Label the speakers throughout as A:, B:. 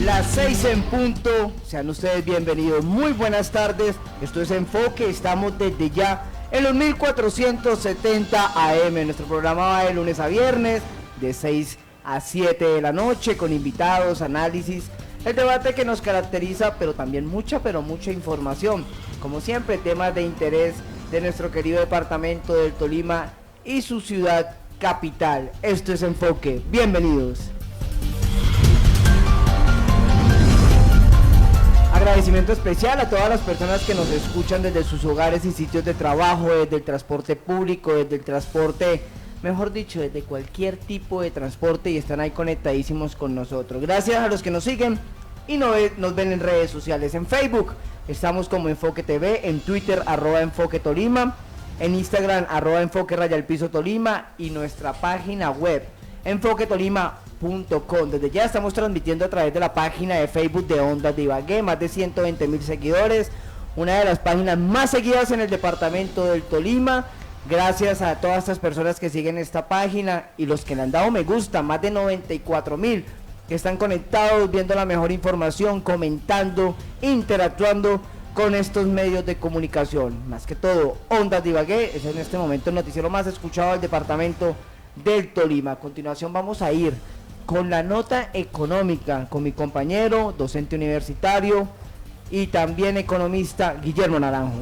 A: Las 6 en punto, sean ustedes bienvenidos, muy buenas tardes, esto es Enfoque, estamos desde ya en los 1470 AM, nuestro programa va de lunes a viernes, de 6 a 7 de la noche, con invitados, análisis, el debate que nos caracteriza, pero también mucha información, como siempre, temas de interés de nuestro querido departamento del Tolima y su ciudad capital. Esto es Enfoque, bienvenidos. Agradecimiento especial a todas las personas que nos escuchan desde sus hogares y sitios de trabajo, desde el transporte público, desde el transporte, mejor dicho, desde cualquier tipo de transporte y están ahí conectadísimos con nosotros. Gracias a los que nos siguen y nos ven en redes sociales. En Facebook estamos como Enfoque TV, en Twitter @Enfoque Tolima, en Instagram @Enfoque_Tolima y nuestra página web enfoquetolima.com. Desde ya estamos transmitiendo a través de la página de Facebook de Ondas de Ibagué, más de 120.000 seguidores, una de las páginas más seguidas en el departamento del Tolima. Gracias a todas estas personas que siguen esta página y los que le han dado me gusta, más de 94.000 que están conectados, viendo la mejor información, comentando, interactuando con estos medios de comunicación. Más que todo, Ondas de Ibagué es en este momento el noticiero más escuchado del departamento del Tolima. A continuación vamos a ir con la nota económica con mi compañero, docente universitario y también economista, Guillermo Naranjo.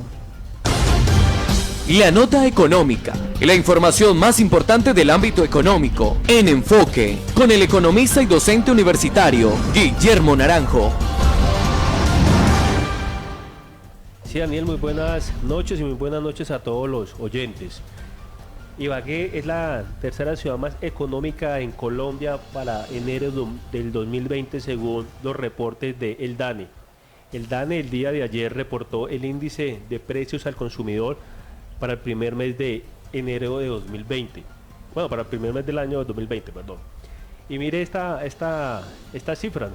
B: La nota económica, la información más importante del ámbito económico, en Enfoque, con el economista y docente universitario, Guillermo Naranjo.
C: Sí, Daniel, muy buenas noches y muy buenas noches a todos los oyentes. Ibagué es la tercera ciudad más económica en Colombia para enero del 2020 según los reportes de El DANE. El DANE el día de ayer reportó el índice de precios al consumidor para el primer mes de enero de 2020. Bueno, para el primer mes del año 2020, perdón. Y mire estas cifras.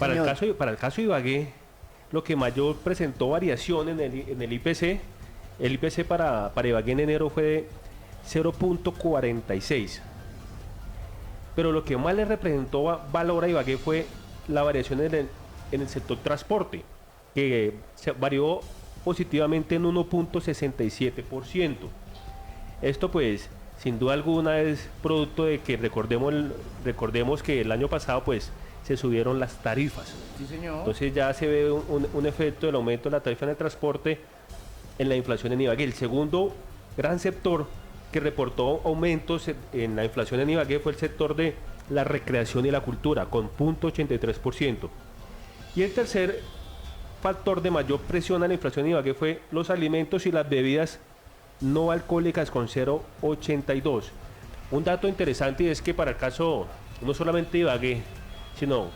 C: Para el caso de Ibagué, lo que mayor presentó variación en el IPC. El IPC para Ibagué en enero fue de 0.46. Pero lo que más le representó valor a Ibagué fue la variación en el sector transporte, que se varió positivamente en 1.67%. Esto pues sin duda alguna es producto de que recordemos que el año pasado pues se subieron las tarifas.
A: Sí, señor.
C: Entonces ya se ve un efecto del aumento de la tarifa en el transporte en la inflación en Ibagué. El segundo gran sector que reportó aumentos en la inflación en Ibagué fue el sector de la recreación y la cultura, con 0.83%. Y el tercer factor de mayor presión a la inflación en Ibagué fue los alimentos y las bebidas no alcohólicas, con 0.82. Un dato interesante es que para el caso no solamente de Ibagué, sino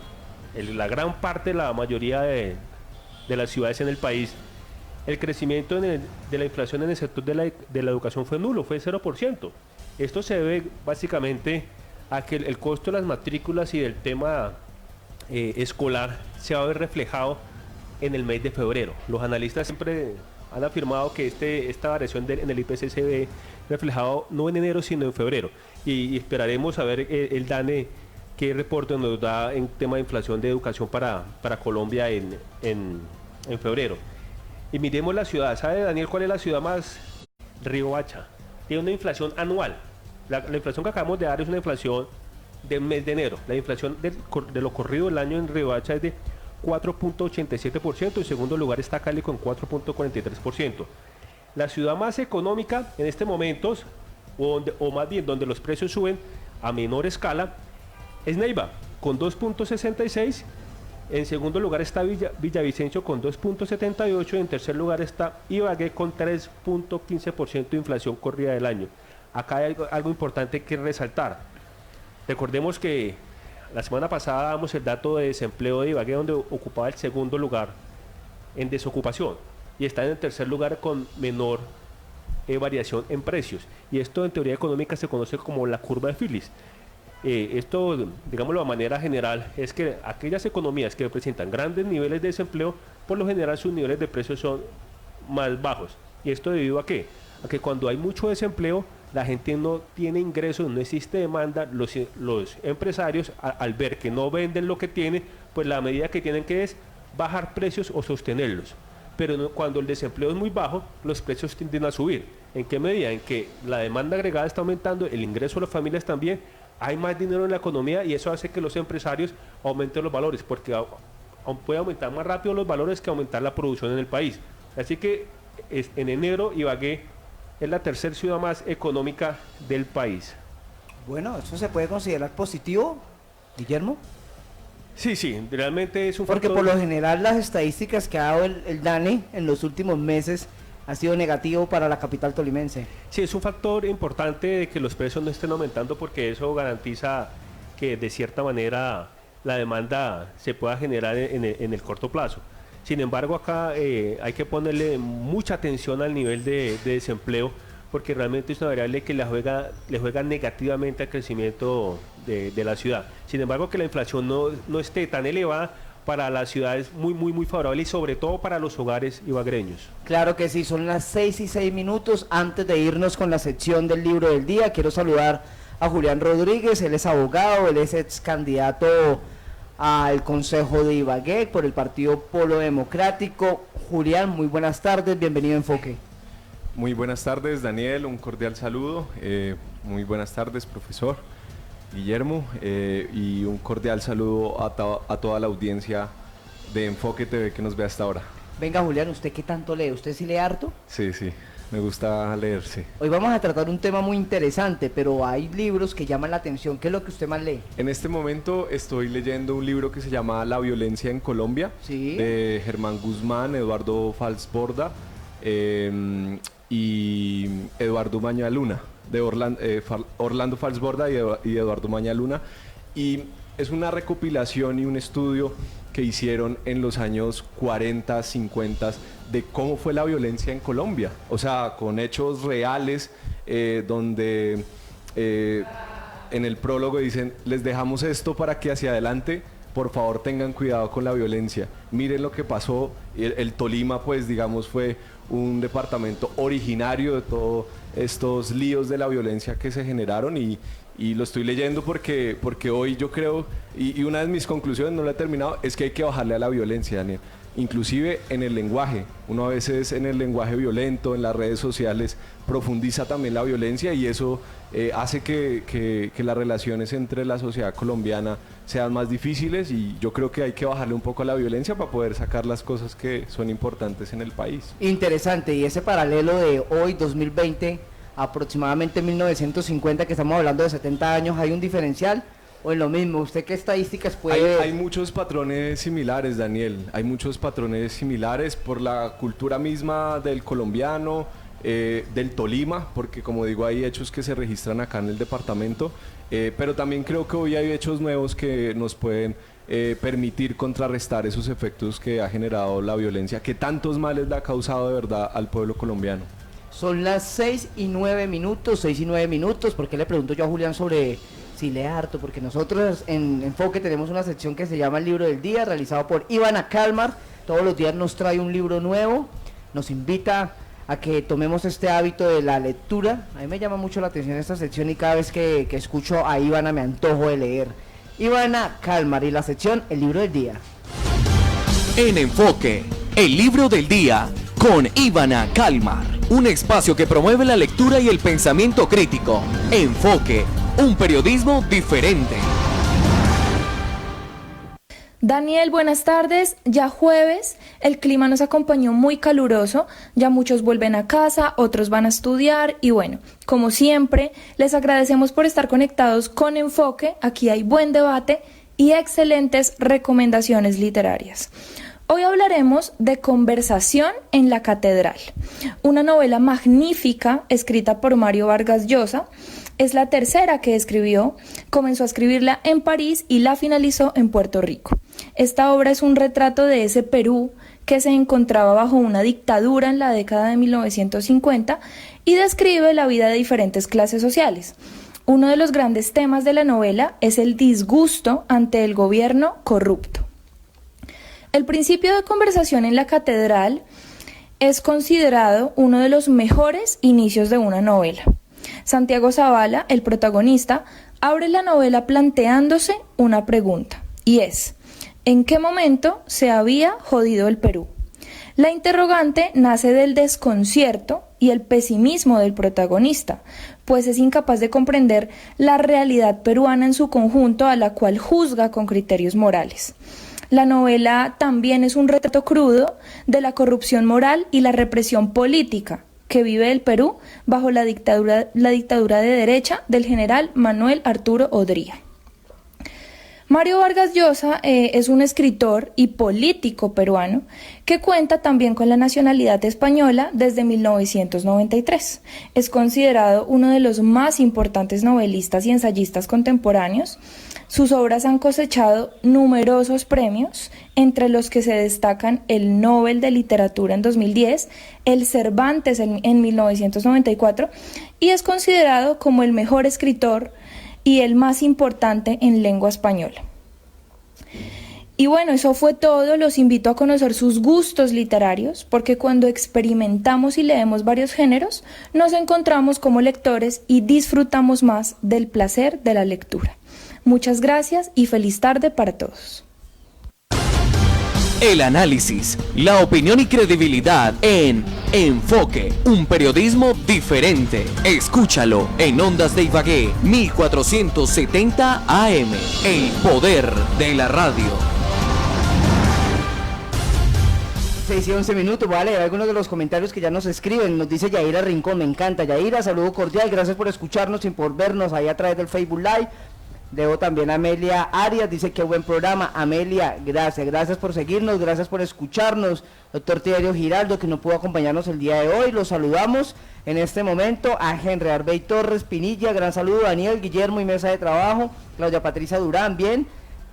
C: la gran parte, la mayoría de las ciudades en el país, el crecimiento de la inflación en el sector de la educación fue nulo, fue 0%. Esto se debe básicamente a que el costo de las matrículas y del tema escolar se va a ver reflejado en el mes de febrero. Los analistas siempre han afirmado que esta variación en el IPC se ve reflejado no en enero sino en febrero. Y esperaremos a ver el DANE qué reporte nos da en tema de inflación de educación para Colombia en febrero. Y miremos la ciudad. ¿Sabe, Daniel, cuál es la ciudad más? Riohacha. Tiene una inflación anual. La inflación que acabamos de dar es una inflación del mes de enero. La inflación de lo corrido del año en Riohacha es de 4.87%. En segundo lugar está Cali con 4.43%. La ciudad más económica en este momento, o más bien donde los precios suben a menor escala, es Neiva con 2.66%. En segundo lugar está Villavicencio con 2.78%. En tercer lugar está Ibagué con 3.15% de inflación corrida del año. Acá hay algo importante que resaltar. Recordemos que la semana pasada damos el dato de desempleo de Ibagué, donde ocupaba el segundo lugar en desocupación y está en el tercer lugar con menor variación en precios. Y esto en teoría económica se conoce como la curva de Phillips. Esto, digámoslo de manera general, es que aquellas economías que presentan grandes niveles de desempleo, por lo general sus niveles de precios son más bajos. ¿Y esto debido a qué? A que cuando hay mucho desempleo, la gente no tiene ingresos, no existe demanda, los empresarios al ver que no venden lo que tienen, pues la medida que tienen que es bajar precios o sostenerlos. Pero cuando el desempleo es muy bajo, los precios tienden a subir. ¿En qué medida? En que la demanda agregada está aumentando, el ingreso de las familias también, hay más dinero en la economía y eso hace que los empresarios aumenten los valores, porque puede aumentar más rápido los valores que aumentar la producción en el país. Así que en enero Ibagué es la tercera ciudad más económica del país.
A: Bueno, ¿eso se puede considerar positivo, Guillermo?
C: Sí, realmente es un
A: Porque
C: factor...
A: por lo general las estadísticas que ha dado el DANE en los últimos meses ha sido negativo para la capital tolimense.
C: Sí, es un factor importante de que los precios no estén aumentando porque eso garantiza que de cierta manera la demanda se pueda generar en el corto plazo. Sin embargo, acá hay que ponerle mucha atención al nivel de desempleo porque realmente es una variable que le juega negativamente al crecimiento de la ciudad. Sin embargo, que la inflación no esté tan elevada para la ciudad es muy favorable y sobre todo para los hogares ibagreños.
A: Claro que sí, son las 6:06. Antes de irnos con la sección del libro del día, quiero saludar a Julián Rodríguez. Él es abogado, él es ex candidato al Consejo de Ibagué por el partido Polo Democrático. Julián, muy buenas tardes, bienvenido a Enfoque.
D: Muy buenas tardes, Daniel, un cordial saludo. Muy buenas tardes, profesor Guillermo, y un cordial saludo a toda la audiencia de Enfoque TV que nos ve hasta ahora.
A: Venga, Julián, ¿usted qué tanto lee? ¿Usted sí lee harto?
D: Sí, me gusta leer, sí.
A: Hoy vamos a tratar un tema muy interesante, pero hay libros que llaman la atención. ¿Qué es lo que usted más lee?
D: En este momento estoy leyendo un libro que se llama La violencia en Colombia,
A: ¿Sí?
D: De Germán Guzmán, Eduardo Falsborda y Eduardo Mañaluna, de Orlando Falsborda y Eduardo Mañaluna, y es una recopilación y un estudio que hicieron en los años 40, 50 de cómo fue la violencia en Colombia, o sea, con hechos reales, donde en el prólogo dicen, les dejamos esto para que hacia adelante por favor tengan cuidado con la violencia. Miren lo que pasó, el Tolima pues digamos fue un departamento originario de todos estos líos de la violencia que se generaron y lo estoy leyendo porque hoy yo creo, y una de mis conclusiones, no la he terminado, es que hay que bajarle a la violencia, Daniel. Inclusive en el lenguaje, uno a veces en el lenguaje violento, en las redes sociales, profundiza también la violencia y eso hace que las relaciones entre la sociedad colombiana sean más difíciles y yo creo que hay que bajarle un poco a la violencia para poder sacar las cosas que son importantes en el país.
A: Interesante, y ese paralelo de hoy, 2020, aproximadamente 1950, que estamos hablando de 70 años, ¿hay un diferencial? ¿O en lo mismo? ¿Usted qué estadísticas puede...?
D: Hay muchos patrones similares, Daniel. Hay muchos patrones similares por la cultura misma del colombiano, del Tolima, porque como digo, hay hechos que se registran acá en el departamento, pero también creo que hoy hay hechos nuevos que nos pueden permitir contrarrestar esos efectos que ha generado la violencia, que tantos males le ha causado de verdad al pueblo colombiano.
A: Son las 6:09. ¿Por qué le pregunto yo a Julián sobre si lee harto? Porque nosotros en Enfoque tenemos una sección que se llama El Libro del Día, realizado por Ivana Calmar. Todos los días nos trae un libro nuevo, nos invita a que tomemos este hábito de la lectura. A mí me llama mucho la atención esta sección y cada vez que escucho a Ivana me antojo de leer. Ivana Calmar y la sección El Libro del Día.
B: En Enfoque, El Libro del Día, con Ivana Calmar. Un espacio que promueve la lectura y el pensamiento crítico. Enfoque, un periodismo diferente.
E: Daniel, buenas tardes. Ya jueves, el clima nos acompañó muy caluroso, ya muchos vuelven a casa, otros van a estudiar y bueno, como siempre, les agradecemos por estar conectados con Enfoque. Aquí hay buen debate y excelentes recomendaciones literarias. Hoy hablaremos de Conversación en la Catedral, una novela magnífica escrita por Mario Vargas Llosa. Es la tercera que escribió, comenzó a escribirla en París y la finalizó en Puerto Rico. Esta obra es un retrato de ese Perú que se encontraba bajo una dictadura en la década de 1950 y describe la vida de diferentes clases sociales. Uno de los grandes temas de la novela es el disgusto ante el gobierno corrupto. El principio de Conversación en la Catedral es considerado uno de los mejores inicios de una novela. Santiago Zavala, el protagonista, abre la novela planteándose una pregunta, y es: ¿en qué momento se había jodido el Perú? La interrogante nace del desconcierto y el pesimismo del protagonista, pues es incapaz de comprender la realidad peruana en su conjunto, a la cual juzga con criterios morales. La novela también es un retrato crudo de la corrupción moral y la represión política que vive el Perú bajo la dictadura de derecha del general Manuel Arturo Odría. Mario Vargas Llosa es un escritor y político peruano que cuenta también con la nacionalidad española desde 1993. Es considerado uno de los más importantes novelistas y ensayistas contemporáneos. Sus obras han cosechado numerosos premios, entre los que se destacan el Nobel de Literatura en 2010, el Cervantes en 1994, y es considerado como el mejor escritor y el más importante en lengua española. Y bueno, eso fue todo. Los invito a conocer sus gustos literarios, porque cuando experimentamos y leemos varios géneros, nos encontramos como lectores y disfrutamos más del placer de la lectura. Muchas gracias y feliz tarde para todos.
B: El análisis, la opinión y credibilidad en Enfoque, un periodismo diferente. Escúchalo en Ondas de Ibagué, 1470 AM. El poder de la radio.
A: 6 y 11 minutos, voy a leer algunos de los comentarios que ya nos escriben. Nos dice Yaira Rincón: me encanta Yaira, saludo cordial, gracias por escucharnos y por vernos ahí a través del Facebook Live. Debo también a Amelia Arias, dice: qué buen programa. Amelia, gracias por seguirnos, gracias por escucharnos. Doctor Tiberio Giraldo, que no pudo acompañarnos el día de hoy, los saludamos en este momento. A Henry Arbey Torres Pinilla, gran saludo. Daniel, Guillermo y mesa de trabajo. Claudia Patricia Durán, bien,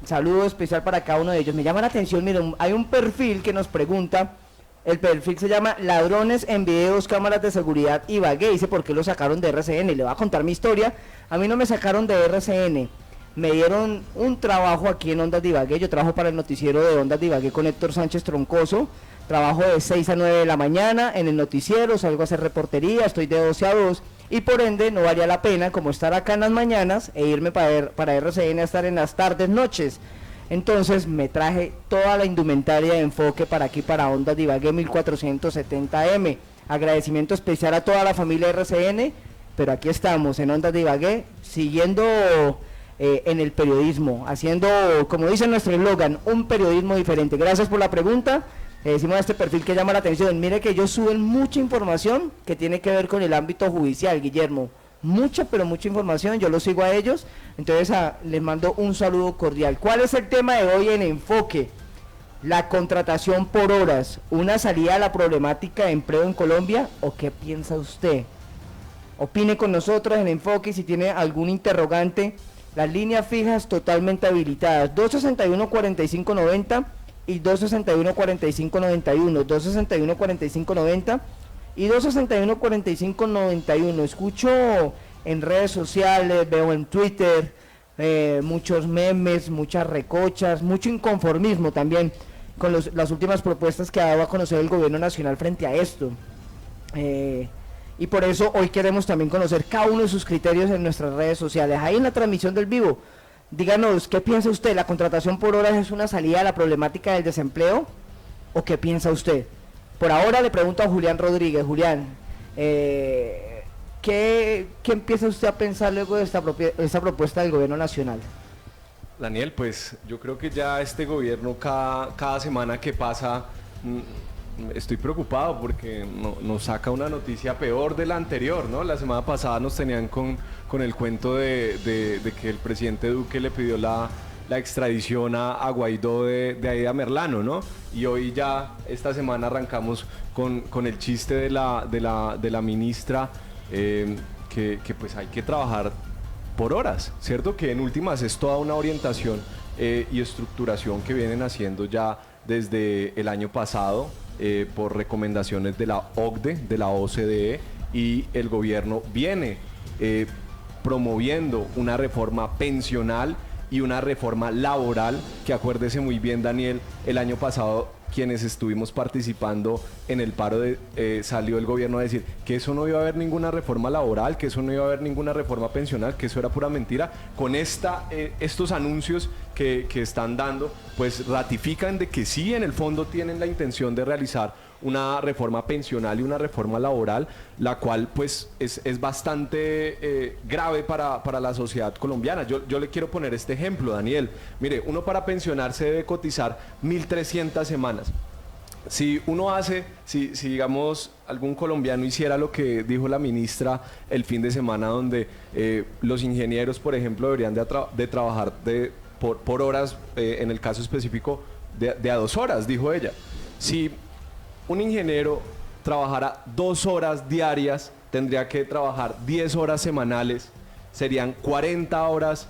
A: saludo especial para cada uno de ellos. Me llama la atención, miren, hay un perfil que nos pregunta, el perfil se llama Ladrones en Videos, Cámaras de Seguridad Ibagué, dice: ¿por qué lo sacaron de RCN? Le voy a contar mi historia. A mí no me sacaron de RCN, me dieron un trabajo aquí en Ondas de Ibagué. Yo trabajo para el noticiero de Ondas de Ibagué con Héctor Sánchez Troncoso. Trabajo de 6 a 9 de la mañana en el noticiero, salgo a hacer reportería, estoy de 12 a 2 y por ende no valía la pena como estar acá en las mañanas e irme para RCN a estar en las tardes, noches. Entonces me traje toda la indumentaria de Enfoque para aquí, para Ondas de Ibagué 1470M. Agradecimiento especial a toda la familia RCN, pero aquí estamos en Ondas de Ibagué, siguiendo en el periodismo, haciendo, como dice nuestro eslogan, un periodismo diferente. Gracias por la pregunta. Decimos a este perfil que llama la atención. Mire que ellos suben mucha información que tiene que ver con el ámbito judicial, Guillermo. Mucha, pero mucha información, yo los sigo a ellos. Entonces les mando un saludo cordial. ¿Cuál es el tema de hoy en Enfoque? La contratación por horas, una salida a la problemática de empleo en Colombia, ¿o qué piensa usted? Opine con nosotros en Enfoque. Si tiene algún interrogante, las líneas fijas totalmente habilitadas, 261-4590 y 261-4591, 261-4590 y 261-4591. Escucho en redes sociales, veo en Twitter muchos memes, muchas recochas, mucho inconformismo también con las últimas propuestas que ha dado a conocer el gobierno nacional frente a esto. Y por eso hoy queremos también conocer cada uno de sus criterios en nuestras redes sociales. Ahí en la transmisión del vivo, díganos, ¿qué piensa usted? ¿La contratación por horas es una salida a la problemática del desempleo? ¿O qué piensa usted? Por ahora le pregunto a Julián Rodríguez. Julián, ¿qué empieza usted a pensar luego de esta propuesta del gobierno nacional?
D: Daniel, pues yo creo que ya este gobierno cada semana que pasa estoy preocupado porque nos saca una noticia peor de la anterior, ¿no? La semana pasada nos tenían con el cuento de que el presidente Duque le pidió la extradición a Guaidó de Aida Merlano, ¿no? Y hoy ya, esta semana arrancamos con el chiste de la ministra, que pues hay que trabajar por horas, ¿cierto? Que en últimas es toda una orientación y estructuración que vienen haciendo ya desde el año pasado, por recomendaciones de la OCDE, de la OCDE, y el gobierno viene promoviendo una reforma pensional y una reforma laboral que, acuérdese muy bien, Daniel, el año pasado quienes estuvimos participando en el paro, salió el gobierno a decir que eso no iba a haber ninguna reforma laboral, que eso no iba a haber ninguna reforma pensional, que eso era pura mentira. Con estos anuncios que están dando, pues ratifican de que sí, en el fondo tienen la intención de realizar una reforma pensional y una reforma laboral, la cual pues es bastante grave para la sociedad colombiana. Yo le quiero poner este ejemplo, Daniel. Mire, uno para pensionarse debe cotizar 1.300 semanas. Si uno si digamos algún colombiano hiciera lo que dijo la ministra el fin de semana, donde los ingenieros, por ejemplo, deberían de trabajar por horas, en el caso específico de a 2 horas, dijo ella. Si un ingeniero trabajara 2 horas diarias, tendría que trabajar 10 horas semanales, serían 40 horas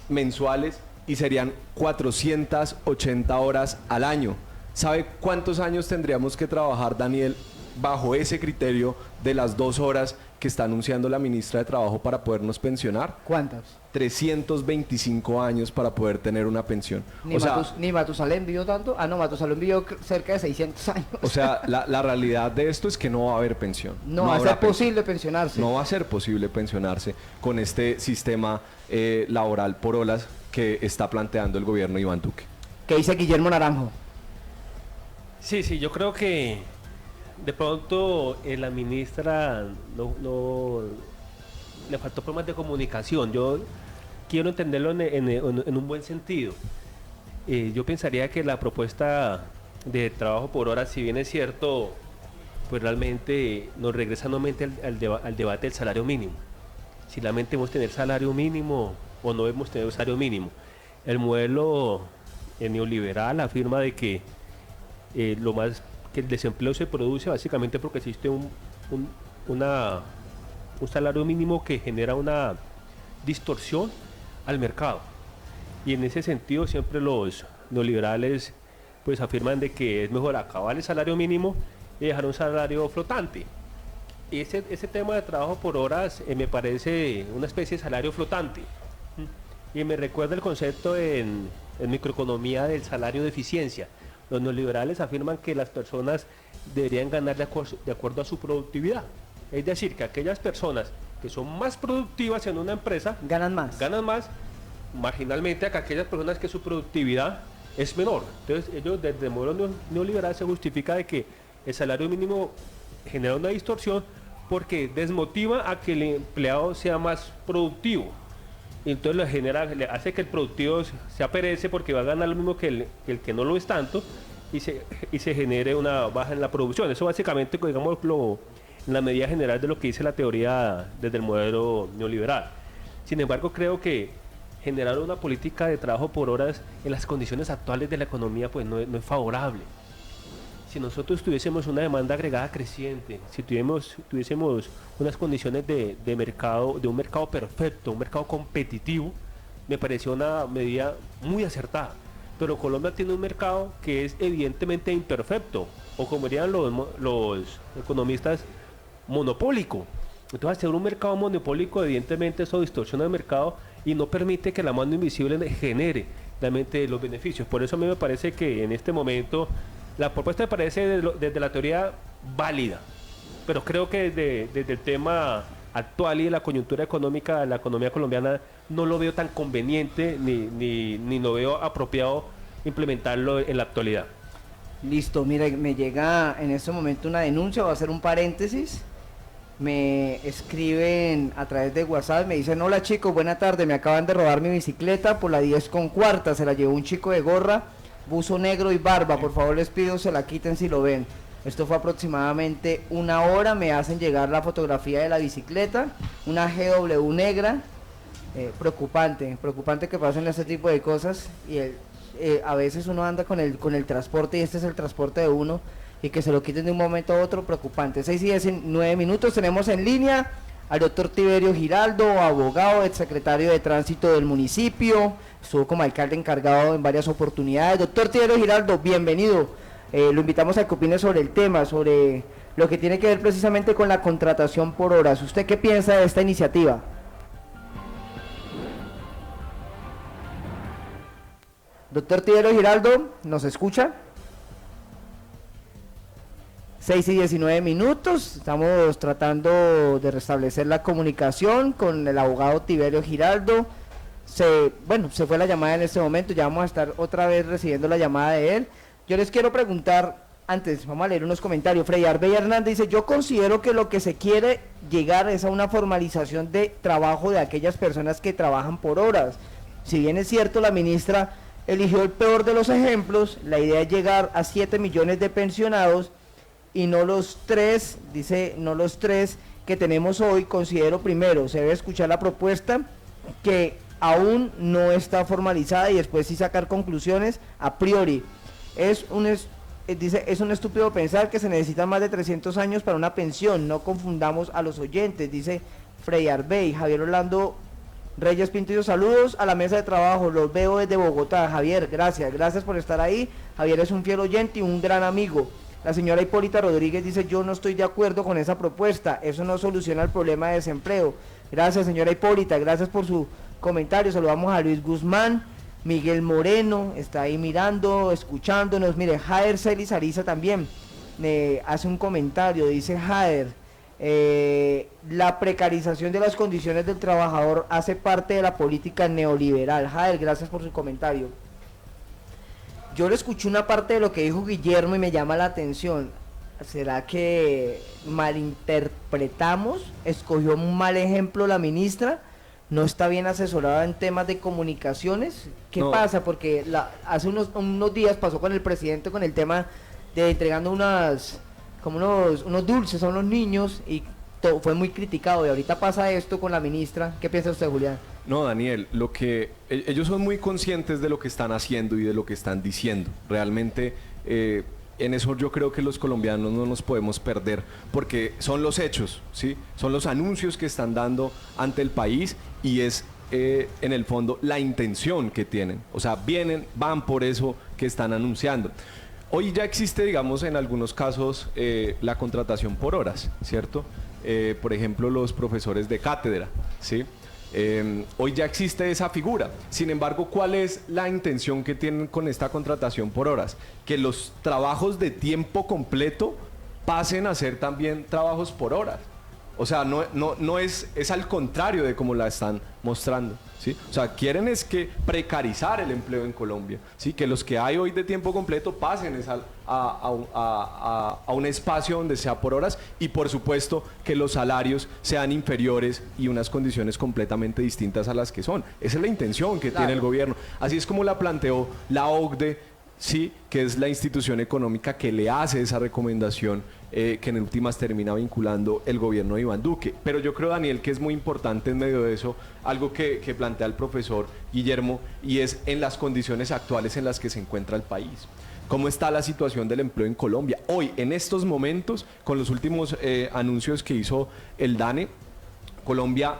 D: mensuales y serían 480 horas al año. ¿Sabe cuántos años tendríamos que trabajar, Daniel, bajo ese criterio de las 2 horas que está anunciando la ministra de Trabajo para podernos pensionar?
A: ¿Cuántas?
D: 325 años para poder tener una pensión.
A: Ni Matusalén vivió tanto. Ah, no, Matusalén vivió cerca de 600 años.
D: O sea, la realidad de esto es que no va a haber pensión.
A: No va a ser posible pensionarse.
D: No va a ser posible pensionarse con este sistema laboral por horas que está planteando el gobierno de Iván Duque.
A: ¿Qué dice Guillermo Naranjo?
C: Sí, yo creo que de pronto la ministra no le faltó problemas de comunicación. Yo quiero entenderlo en un buen sentido. Yo pensaría que la propuesta de trabajo por horas, si bien es cierto, pues realmente nos regresa nuevamente al debate del salario mínimo. Si realmente debemos tener salario mínimo o no debemos tener salario mínimo. El modelo neoliberal afirma de que que el desempleo se produce básicamente porque existe un salario mínimo que genera una distorsión al mercado. Y en ese sentido siempre los neoliberales pues afirman de que es mejor acabar el salario mínimo y dejar un salario flotante. Y ese tema de trabajo por horas me parece una especie de salario flotante. Y me recuerda el concepto en microeconomía del salario de eficiencia. Los neoliberales afirman que las personas deberían ganar de acuerdo a su productividad. Es decir, que aquellas personas que son más productivas en una empresa
A: ganan más
C: marginalmente que aquellas personas que su productividad es menor. Entonces, ellos desde el modelo neoliberal se justifica de que el salario mínimo genera una distorsión porque desmotiva a que el empleado sea más productivo. Y entonces le hace que el productivo se aperece porque va a ganar lo mismo que el que no lo es tanto y se genere una baja en la producción. Eso básicamente, digamos, en la medida general de lo que dice la teoría desde el modelo neoliberal. Sin embargo, creo que generar una política de trabajo por horas en las condiciones actuales de la economía pues no es favorable. Si nosotros tuviésemos una demanda agregada creciente, si tuviésemos unas condiciones de mercado, de un mercado perfecto, un mercado competitivo, me pareció una medida muy acertada. Pero Colombia tiene un mercado que es evidentemente imperfecto, o como dirían los economistas, monopólico. Entonces, hacer un mercado monopólico, evidentemente eso distorsiona el mercado y no permite que la mano invisible genere realmente los beneficios. Por eso a mí me parece que en este momento la propuesta me parece desde la teoría válida, pero creo que desde el tema actual y de la coyuntura económica de la economía colombiana no lo veo tan conveniente ni lo veo apropiado implementarlo en la actualidad.
A: Listo, mira, me llega en este momento una denuncia, voy a hacer un paréntesis. Me escriben a través de WhatsApp, me dicen: hola chicos, buena tarde, me acaban de robar mi bicicleta por la 10:15, se la llevó un chico de gorra, buzo negro y barba, por favor les pido se la quiten si lo ven. Esto fue aproximadamente 1 hora, me hacen llegar la fotografía de la bicicleta, una GW negra. Preocupante que pasen este tipo de cosas y a veces uno anda con el transporte y este es el transporte de uno y que se lo quiten de un momento a otro, preocupante. 6:19 tenemos en línea al doctor Tiberio Giraldo, abogado, exsecretario de Tránsito del municipio, estuvo como alcalde encargado en varias oportunidades. Doctor Tiberio Giraldo, bienvenido. Lo invitamos a que opine sobre el tema, sobre lo que tiene que ver precisamente con la contratación por horas. ¿Usted qué piensa de esta iniciativa? Doctor Tiberio Giraldo, ¿nos escucha? 6:19. Estamos tratando de restablecer la comunicación con el abogado Tiberio Giraldo. Se fue la llamada en este momento, ya vamos a estar otra vez recibiendo la llamada de él. Yo les quiero preguntar, antes, vamos a leer unos comentarios. Freddy Arbey Hernández dice, yo considero que lo que se quiere llegar es a una formalización de trabajo de aquellas personas que trabajan por horas. Si bien es cierto, la ministra eligió el peor de los ejemplos, la idea es llegar a 7 millones de pensionados y no los 3, dice, no los 3 que tenemos hoy. Considero primero, se debe escuchar la propuesta que aún no está formalizada y después sí sacar conclusiones a priori. Dice, es un estúpido pensar que se necesitan más de 300 años para una pensión, no confundamos a los oyentes, dice Freddy Arbey. Javier Orlando Reyes Pinto, saludos a la mesa de trabajo, los veo desde Bogotá. Javier, gracias por estar ahí. Javier es un fiel oyente y un gran amigo. La señora Hipólita Rodríguez dice, yo no estoy de acuerdo con esa propuesta, eso no soluciona el problema de desempleo. Gracias, señora Hipólita, gracias por su comentario. Saludamos a Luis Guzmán. Miguel Moreno está ahí mirando, escuchándonos. Mire, Jader Celis Ariza también hace un comentario, dice Jader, la precarización de las condiciones del trabajador hace parte de la política neoliberal. Jader, gracias por su comentario. Yo le escuché una parte de lo que dijo Guillermo y me llama la atención. ¿Será que malinterpretamos? ¿Escogió un mal ejemplo la ministra? ¿No está bien asesorada en temas de comunicaciones? ¿Qué pasa? Porque hace unos días pasó con el presidente con el tema de entregando unos dulces a unos niños y fue muy criticado, y ahorita pasa esto con la ministra. ¿Qué piensa usted, Julián?
D: No, Daniel, ellos son muy conscientes de lo que están haciendo y de lo que están diciendo. Realmente en eso yo creo que los colombianos no nos podemos perder, porque son los hechos, ¿sí? Son los anuncios que están dando ante el país y es en el fondo la intención que tienen. O sea, van por eso que están anunciando. Hoy ya existe, digamos, en algunos casos la contratación por horas, ¿cierto? Por ejemplo, los profesores de cátedra, ¿sí? Hoy ya existe esa figura. Sin embargo, ¿cuál es la intención que tienen con esta contratación por horas? Que los trabajos de tiempo completo pasen a ser también trabajos por horas. O sea, no es al contrario de como la están mostrando, ¿sí? O sea, quieren es que precarizar el empleo en Colombia, ¿sí? Que los que hay hoy de tiempo completo pasen a un espacio donde sea por horas, y por supuesto que los salarios sean inferiores y unas condiciones completamente distintas a las que son. Esa es la intención que tiene el gobierno. Así es como la planteó la OCDE, sí, que es la institución económica que le hace esa recomendación, que en últimas termina vinculando el gobierno de Iván Duque. Pero yo creo, Daniel, que es muy importante en medio de eso algo que plantea el profesor Guillermo, y es en las condiciones actuales en las que se encuentra el país. ¿Cómo está la situación del empleo en Colombia? Hoy, en estos momentos, con los últimos anuncios que hizo el DANE, Colombia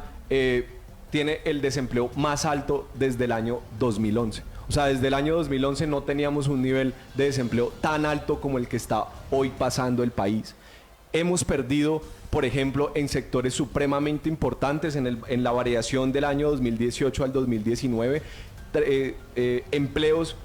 D: tiene el desempleo más alto desde el año 2011. O sea, desde el año 2011 no teníamos un nivel de desempleo tan alto como el que está hoy pasando el país. Hemos perdido, por ejemplo, en sectores supremamente importantes, en la variación del año 2018 al 2019, empleos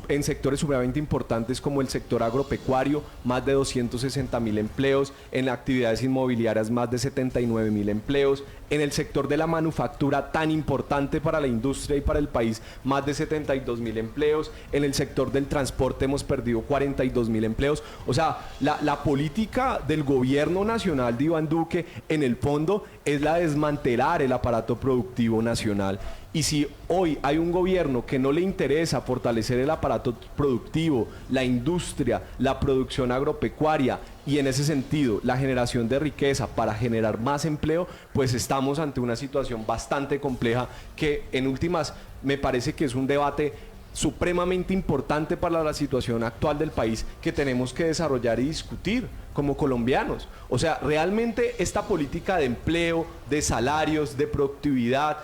D: en sectores supremamente importantes como el sector agropecuario, más de 260.000 empleos, en actividades inmobiliarias más de 79.000 empleos, en el sector de la manufactura tan importante para la industria y para el país, más de 72.000 empleos, en el sector del transporte hemos perdido 42.000 empleos. O sea, la política del gobierno nacional de Iván Duque en el fondo es la de desmantelar el aparato productivo nacional. Y si hoy hay un gobierno que no le interesa fortalecer el aparato productivo, la industria, la producción agropecuaria y en ese sentido la generación de riqueza para generar más empleo, pues estamos ante una situación bastante compleja que en últimas me parece que es un debate supremamente importante para la situación actual del país que tenemos que desarrollar y discutir como colombianos. O sea, realmente esta política de empleo, de salarios, de productividad,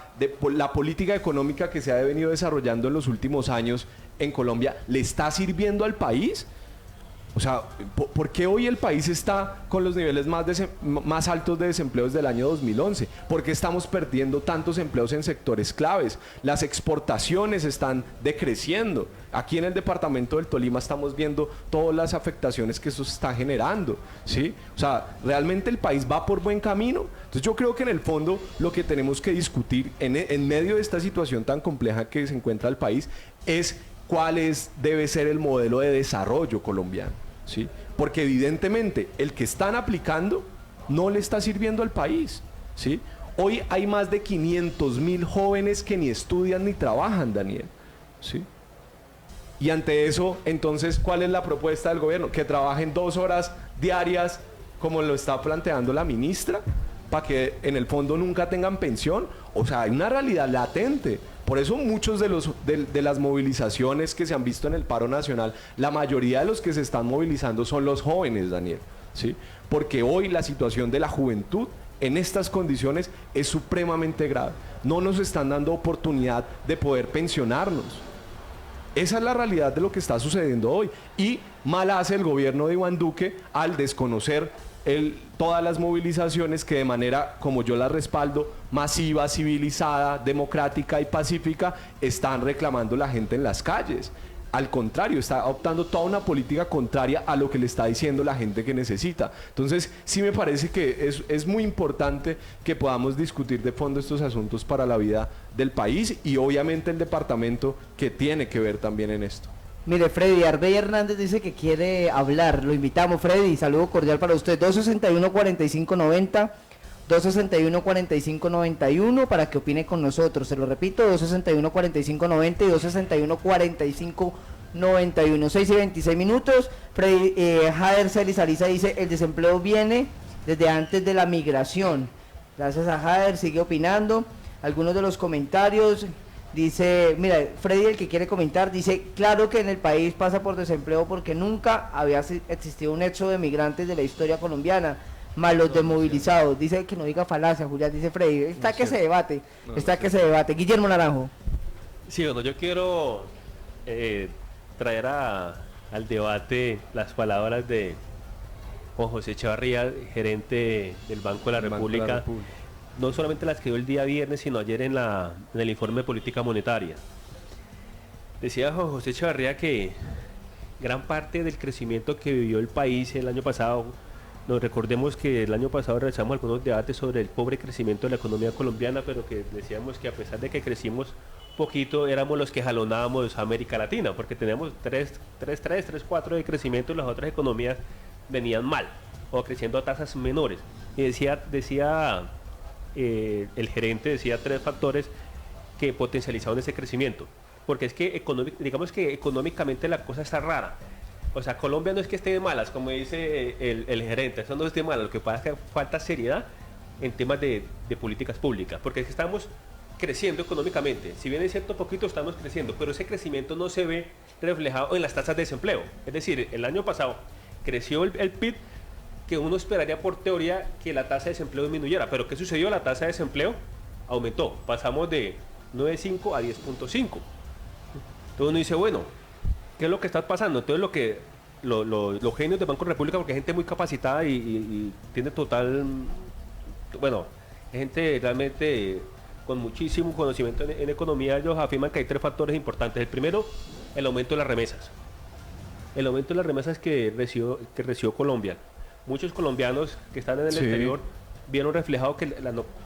D: la política económica que se ha venido desarrollando en los últimos años en Colombia, ¿le está sirviendo al país? O sea, ¿por qué hoy el país está con los niveles más altos de desempleo desde el año 2011? ¿Por qué estamos perdiendo tantos empleos en sectores claves? Las exportaciones están decreciendo. Aquí en el departamento del Tolima estamos viendo todas las afectaciones que eso está generando, ¿sí? O sea, ¿realmente el país va por buen camino? Entonces yo creo que en el fondo lo que tenemos que discutir en medio de esta situación tan compleja que se encuentra el país es debe ser el modelo de desarrollo colombiano, ¿sí? Porque evidentemente el que están aplicando no le está sirviendo al país, ¿sí? Hoy hay más de 500.000 jóvenes que ni estudian ni trabajan, Daniel, ¿sí? Y ante eso, entonces, ¿cuál es la propuesta del gobierno? Que trabajen 2 horas diarias, como lo está planteando la ministra, para que en el fondo nunca tengan pensión. O sea, hay una realidad latente. Por eso muchos de las movilizaciones que se han visto en el paro nacional, la mayoría de los que se están movilizando son los jóvenes, Daniel, ¿sí? Porque hoy la situación de la juventud en estas condiciones es supremamente grave. No nos están dando oportunidad de poder pensionarnos. Esa es la realidad de lo que está sucediendo hoy. Y mal hace el gobierno de Iván Duque al desconocer todas las movilizaciones que de manera, como yo las respaldo, masiva, civilizada, democrática y pacífica, están reclamando la gente en las calles. Al contrario, está optando toda una política contraria a lo que le está diciendo la gente que necesita. Entonces, sí me parece que es muy importante que podamos discutir de fondo estos asuntos para la vida del país y obviamente el departamento que tiene que ver también en esto.
A: Mire, Freddy Arbey Hernández dice que quiere hablar. Lo invitamos, Freddy. Saludo cordial para usted. 261-4590, 261-4591 para que opine con nosotros. Se lo repito, 261-4590 y 261-4591. 6 y 26 minutos. Freddy, Jader Celis Ariza dice, el desempleo viene desde antes de la migración. Gracias a Jader, sigue opinando. Algunos de los comentarios... Dice, mira, Freddy, el que quiere comentar, dice, claro que en el país pasa por desempleo porque nunca había existido un éxodo de migrantes de la historia colombiana, más los desmovilizados. Dice que no diga falacia, Julián, dice Freddy. Está que se debate, que se debate. Guillermo Naranjo.
C: Sí, bueno, yo quiero traer al debate las palabras de Juan José Echevarría, gerente del Banco de la República. No solamente las que dio el día viernes, sino ayer en el informe de política monetaria. Decía Juan José Echevarría que gran parte del crecimiento que vivió el país el año pasado, nos recordemos que el año pasado realizamos algunos debates sobre el pobre crecimiento de la economía colombiana, pero que decíamos que a pesar de que crecimos poquito, éramos los que jalonábamos a América Latina, porque teníamos 3.4 de crecimiento y las otras economías venían mal, o creciendo a tasas menores. Y decía el gerente decía 3 factores que potencializaban ese crecimiento, porque es que digamos que económicamente la cosa está rara. O sea, Colombia no es que esté de malas, como dice el gerente, eso no es de malas, lo que pasa es que falta seriedad en temas de políticas públicas, porque es que estamos creciendo económicamente, si bien es cierto poquito estamos creciendo, pero ese crecimiento no se ve reflejado en las tasas de desempleo. Es decir, el año pasado creció el PIB, que uno esperaría por teoría que la tasa de desempleo disminuyera, pero ¿qué sucedió? La tasa de desempleo aumentó, pasamos de 9.5 a 10.5. Entonces uno dice, bueno, ¿qué es lo que está pasando? Entonces los genios del Banco de la República, porque hay gente muy capacitada y tiene total, bueno, gente realmente con muchísimo conocimiento en economía, ellos afirman que hay 3 factores importantes. El primero, el aumento de las remesas. El aumento de las remesas que recibió Colombia. Muchos colombianos que están en el exterior vieron reflejado que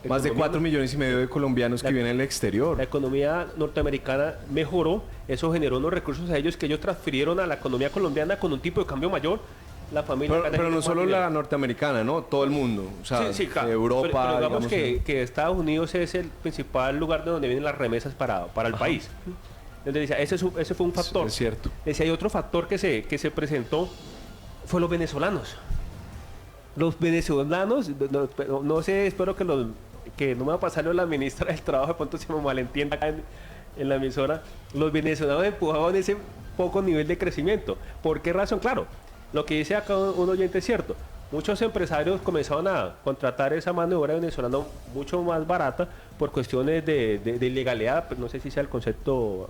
D: más de 4,5 millones de colombianos que viven en el exterior.
C: La economía norteamericana mejoró, eso generó unos recursos a ellos que ellos transfirieron a la economía colombiana con un tipo de cambio mayor. La familia
D: pero no solo la norteamericana, ¿no? Todo el mundo. O sea, claro. Europa.
C: Pero digamos que Estados Unidos es el principal lugar de donde vienen las remesas para el país. Entonces decía, ese fue un factor.
D: Es cierto.
C: Decía, hay otro factor que se presentó, fue los venezolanos. Los venezolanos, no sé, espero que no me va a pasarlo la ministra del Trabajo, de pronto se me malentienda acá en la emisora. Los venezolanos empujaban ese poco nivel de crecimiento. ¿Por qué razón? Claro, lo que dice acá un oyente es cierto. Muchos empresarios comenzaron a contratar esa mano de obra venezolana mucho más barata por cuestiones de ilegalidad, no sé si sea el concepto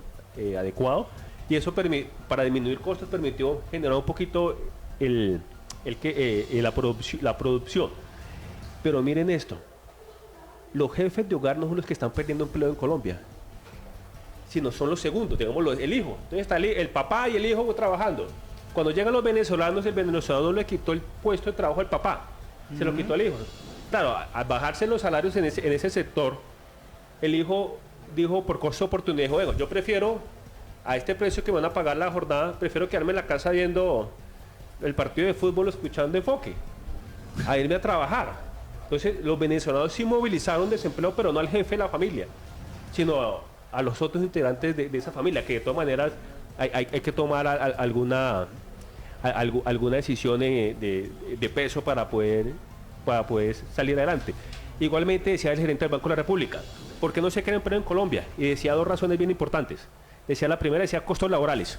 C: adecuado, y eso para disminuir costos permitió generar un poquito la producción. Pero miren esto, los jefes de hogar no son los que están perdiendo empleo en Colombia, sino son los segundos, digamos el hijo. Entonces está el papá y el hijo trabajando. Cuando llegan los venezolanos, el venezolano le quitó el puesto de trabajo al papá, se lo quitó al hijo. Claro, al bajarse los salarios en ese sector, el hijo dijo por costo de oportunidad, dijo, bueno, yo prefiero a este precio que van a pagar la jornada, prefiero quedarme en la casa viendo el partido de fútbol, escuchando Enfoque, a irme a trabajar. Entonces los venezolanos sí movilizaron desempleo, pero no al jefe de la familia, sino a los otros integrantes de esa familia, que de todas maneras hay que tomar alguna decisión de peso para poder salir adelante. Igualmente decía el gerente del Banco de la República, ¿por qué no se crea empleo en Colombia? Y decía dos razones bien importantes. Decía la primera, decía costos laborales.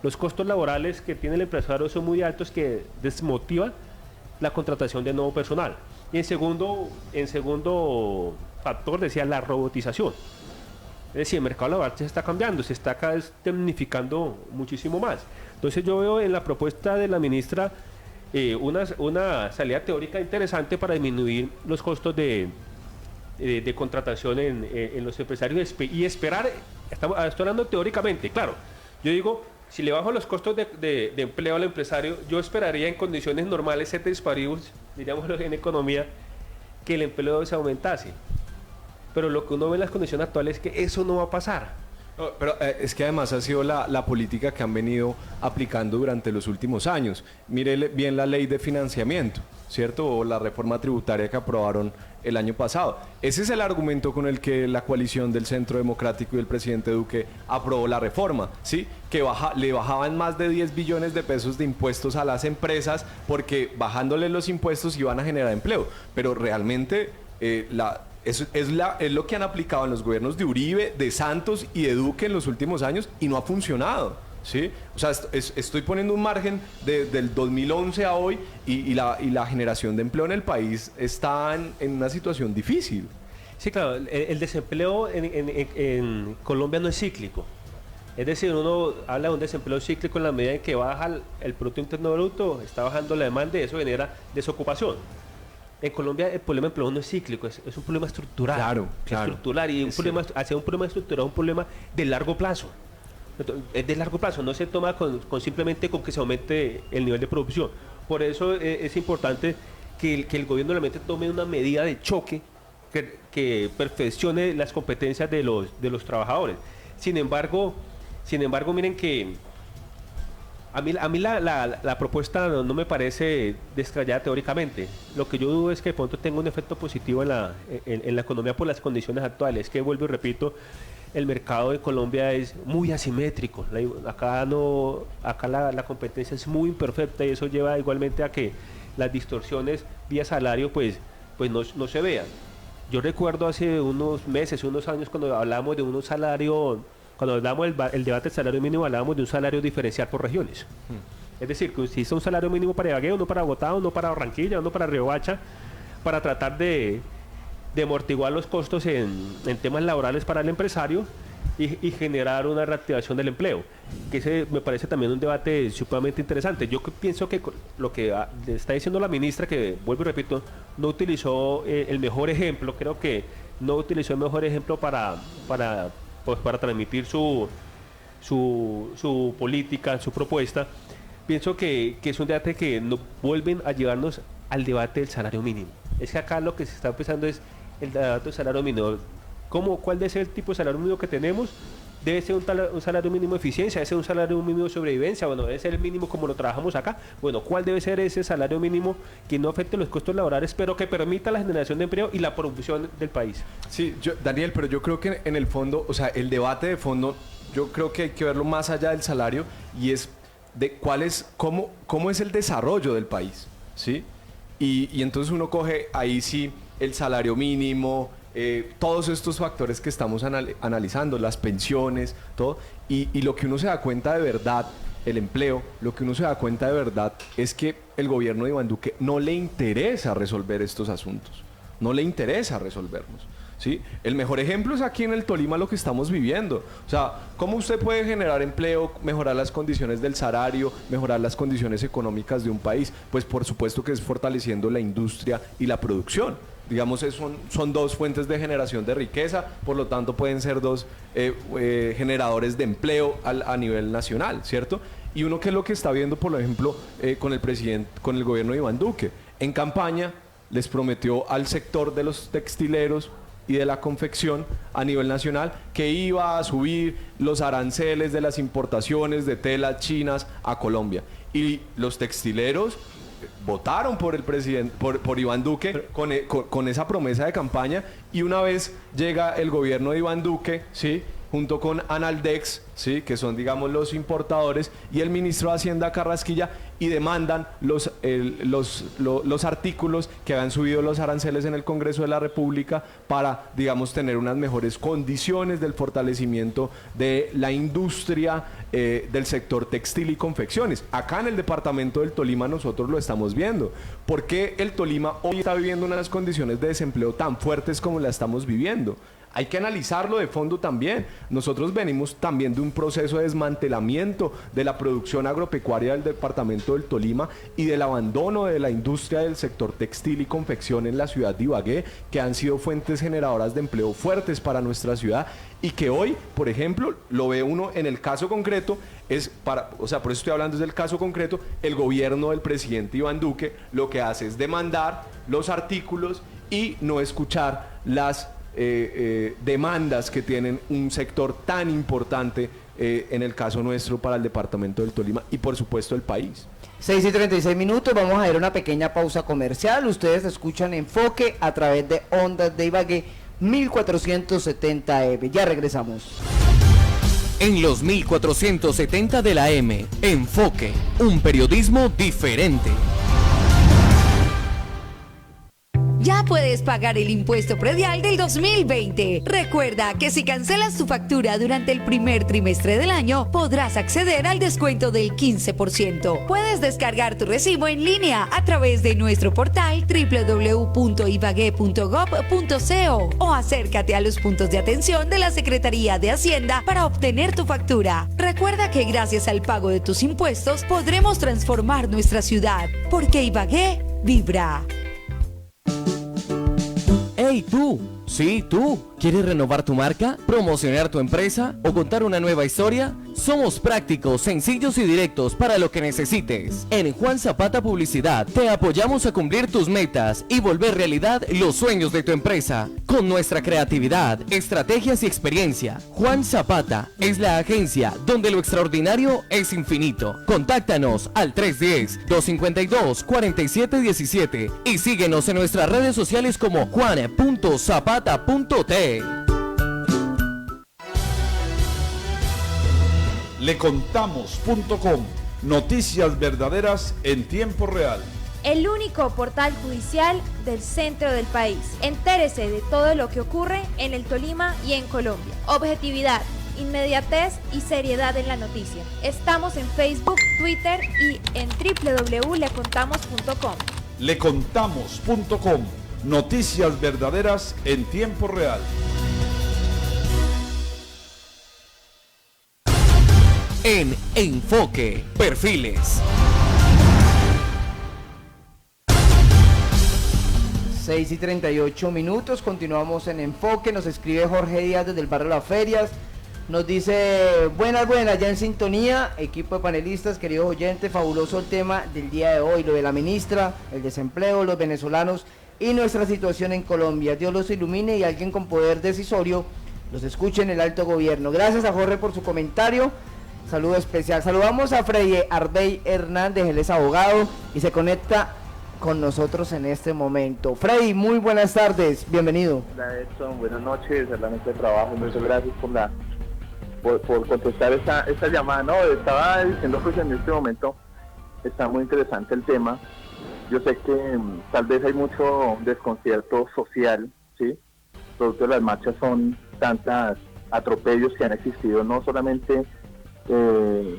C: Los costos laborales que tiene el empresario son muy altos, que desmotivan la contratación de nuevo personal. Y en segundo factor decía la robotización. Es decir, el mercado laboral se está cambiando, se está cada vez tecnificando muchísimo más. Entonces yo veo en la propuesta de la ministra una salida teórica interesante para disminuir los costos de contratación en los empresarios y esperar, estoy hablando teóricamente, claro, yo digo, si le bajo los costos de empleo al empresario, yo esperaría en condiciones normales, ceteris paribus, diríamos en economía, que el empleo se aumentase. Pero lo que uno ve en las condiciones actuales es que eso no va a pasar.
D: No, pero es que además ha sido la política que han venido aplicando durante los últimos años. Mire bien la ley de financiamiento, ¿cierto? O la reforma tributaria que aprobaron el año pasado. Ese es el argumento con el que la coalición del Centro Democrático y el presidente Duque aprobó la reforma, ¿sí? Que le bajaban más de 10 billones de pesos de impuestos a las empresas porque bajándole los impuestos iban a generar empleo. Pero realmente es lo que han aplicado en los gobiernos de Uribe, de Santos y de Duque en los últimos años y no ha funcionado, ¿sí? O sea, estoy poniendo un margen del 2011 a hoy y la generación de empleo en el país está en una situación difícil.
C: Sí, claro, el desempleo en Colombia no es cíclico. Es decir, uno habla de un desempleo cíclico en la medida en que baja el Producto Interno Bruto, está bajando la demanda y eso genera desocupación. En Colombia el problema de empleo no es cíclico, es un problema estructural.
D: Claro.
C: Estructural, y hacia un problema estructural, un problema de largo plazo. Es de largo plazo, no se toma simplemente con que se aumente el nivel de producción. Por eso es importante que el gobierno realmente tome una medida de choque que perfeccione las competencias de los trabajadores. Sin embargo, miren que a mí la propuesta no me parece descabellada teóricamente. Lo que yo dudo es que de pronto tenga un efecto positivo en la economía por las condiciones actuales. Que vuelvo y repito, el mercado de Colombia es muy asimétrico. Acá la competencia es muy imperfecta y eso lleva igualmente a que las distorsiones vía salario pues no se vean. Yo recuerdo hace unos meses, unos años, cuando hablamos de unos salarios. Cuando hablamos del debate del salario mínimo, hablábamos de un salario diferencial por regiones. Es decir, que existe un salario mínimo para Ibagué, uno para Bogotá, uno para Barranquilla, uno para Riohacha, para tratar de amortiguar los costos en temas laborales para el empresario y generar una reactivación del empleo. Que ese me parece también un debate supremamente interesante. Yo pienso que lo que le está diciendo la ministra, que vuelvo y repito, no utilizó el mejor ejemplo, creo que no utilizó el mejor ejemplo para transmitir su política, su propuesta. Pienso que es un debate que no vuelven a llevarnos al debate del salario mínimo. Es que acá lo que se está empezando es el debate del salario mínimo. ¿Cuál debe ser el tipo de salario mínimo que tenemos? ¿Debe ser un salario mínimo de eficiencia? ¿Debe ser un salario mínimo de sobrevivencia? Bueno, ¿debe ser el mínimo como lo trabajamos acá? Bueno, ¿cuál debe ser ese salario mínimo que no afecte los costos laborales, pero que permita la generación de empleo y la producción del país?
D: Sí, Daniel, pero yo creo que en el fondo, o sea, el debate de fondo, yo creo que hay que verlo más allá del salario y es de cómo es el desarrollo del país, ¿sí? Y entonces uno coge ahí sí el salario mínimo, todos estos factores que estamos analizando, las pensiones, todo, y lo que uno se da cuenta de verdad, el empleo, lo que uno se da cuenta de verdad es que el gobierno de Iván Duque no le interesa resolver estos asuntos, no le interesa resolverlos, ¿sí? El mejor ejemplo es aquí en el Tolima lo que estamos viviendo. O sea, ¿cómo usted puede generar empleo, mejorar las condiciones del salario, mejorar las condiciones económicas de un país? Pues por supuesto que es fortaleciendo la industria y la producción. Digamos, son dos fuentes de generación de riqueza, por lo tanto pueden ser dos generadores de empleo a nivel nacional, ¿cierto? Y uno que es lo que está viendo, por ejemplo, con el gobierno de Iván Duque. En campaña les prometió al sector de los textileros y de la confección a nivel nacional que iba a subir los aranceles de las importaciones de telas chinas a Colombia. Y los textileros votaron por el presidente, por Iván Duque con esa promesa de campaña, y una vez llega el gobierno de Iván Duque, ¿sí?, junto con Analdex, ¿sí?, que son, digamos, los importadores, y el ministro de Hacienda Carrasquilla, y demandan los artículos que habían subido los aranceles en el Congreso de la República para, digamos, tener unas mejores condiciones del fortalecimiento de la industria del sector textil y confecciones. Acá en el departamento del Tolima nosotros lo estamos viendo. ¿Por qué el Tolima hoy está viviendo unas condiciones de desempleo tan fuertes como la estamos viviendo? Hay que analizarlo de fondo también. Nosotros venimos también de un proceso de desmantelamiento de la producción agropecuaria del departamento del Tolima y del abandono de la industria del sector textil y confección en la ciudad de Ibagué, que han sido fuentes generadoras de empleo fuertes para nuestra ciudad, y que hoy, por ejemplo, lo ve uno en el caso concreto, por eso estoy hablando del caso concreto, el gobierno del presidente Iván Duque lo que hace es demandar los artículos y no escuchar las demandas que tienen un sector tan importante, en el caso nuestro, para el departamento del Tolima y por supuesto el país.
A: 6:36, vamos a ir a una pequeña pausa comercial. Ustedes escuchan Enfoque a través de Ondas de Ibagué 1470 AM. Ya regresamos.
B: En los 1470 de la M, Enfoque, un periodismo diferente.
F: Ya puedes pagar el impuesto predial del 2020. Recuerda que si cancelas tu factura durante el primer trimestre del año, podrás acceder al descuento del 15%. Puedes descargar tu recibo en línea a través de nuestro portal www.ibague.gov.co o acércate a los puntos de atención de la Secretaría de Hacienda para obtener tu factura. Recuerda que gracias al pago de tus impuestos podremos transformar nuestra ciudad, porque Ibagué vibra.
B: ¡Hey tú! Sí, tú. ¿Quieres renovar tu marca, promocionar tu empresa o contar una nueva historia? Somos prácticos, sencillos y directos para lo que necesites. En Juan Zapata Publicidad te apoyamos a cumplir tus metas y volver realidad los sueños de tu empresa. Con nuestra creatividad, estrategias y experiencia, Juan Zapata es la agencia donde lo extraordinario es infinito. Contáctanos al 310-252-4717 y síguenos en nuestras redes sociales como juan.zapata.t.
G: Lecontamos.com, noticias verdaderas en tiempo real.
H: El único portal judicial del centro del país. Entérese de todo lo que ocurre en el Tolima y en Colombia. Objetividad, inmediatez y seriedad en la noticia. Estamos en Facebook, Twitter y en www.lecontamos.com.
G: Lecontamos.com, noticias verdaderas en tiempo real.
B: En Enfoque, perfiles.
A: 6:38, continuamos en Enfoque. Nos escribe Jorge Díaz desde el barrio Las Ferias. Nos dice, buenas, ya en sintonía, equipo de panelistas, queridos oyentes, fabuloso el tema del día de hoy, lo de la ministra, el desempleo, los venezolanos y nuestra situación en Colombia. Dios los ilumine y alguien con poder decisorio los escuche en el alto gobierno. Gracias a Jorge por su comentario. Saludo especial. Saludamos a Freddy Arbey Hernández, él es abogado y se conecta con nosotros en este momento. Freddy, muy buenas tardes, bienvenido.
I: Hola Edson, buenas noches, herramienta de trabajo, muchas gracias por contestar esta llamada. No, estaba diciendo pues en este momento está muy interesante el tema. Yo sé que tal vez hay mucho desconcierto social, ¿sí? Producto de las marchas son tantos atropellos que han existido, no solamente en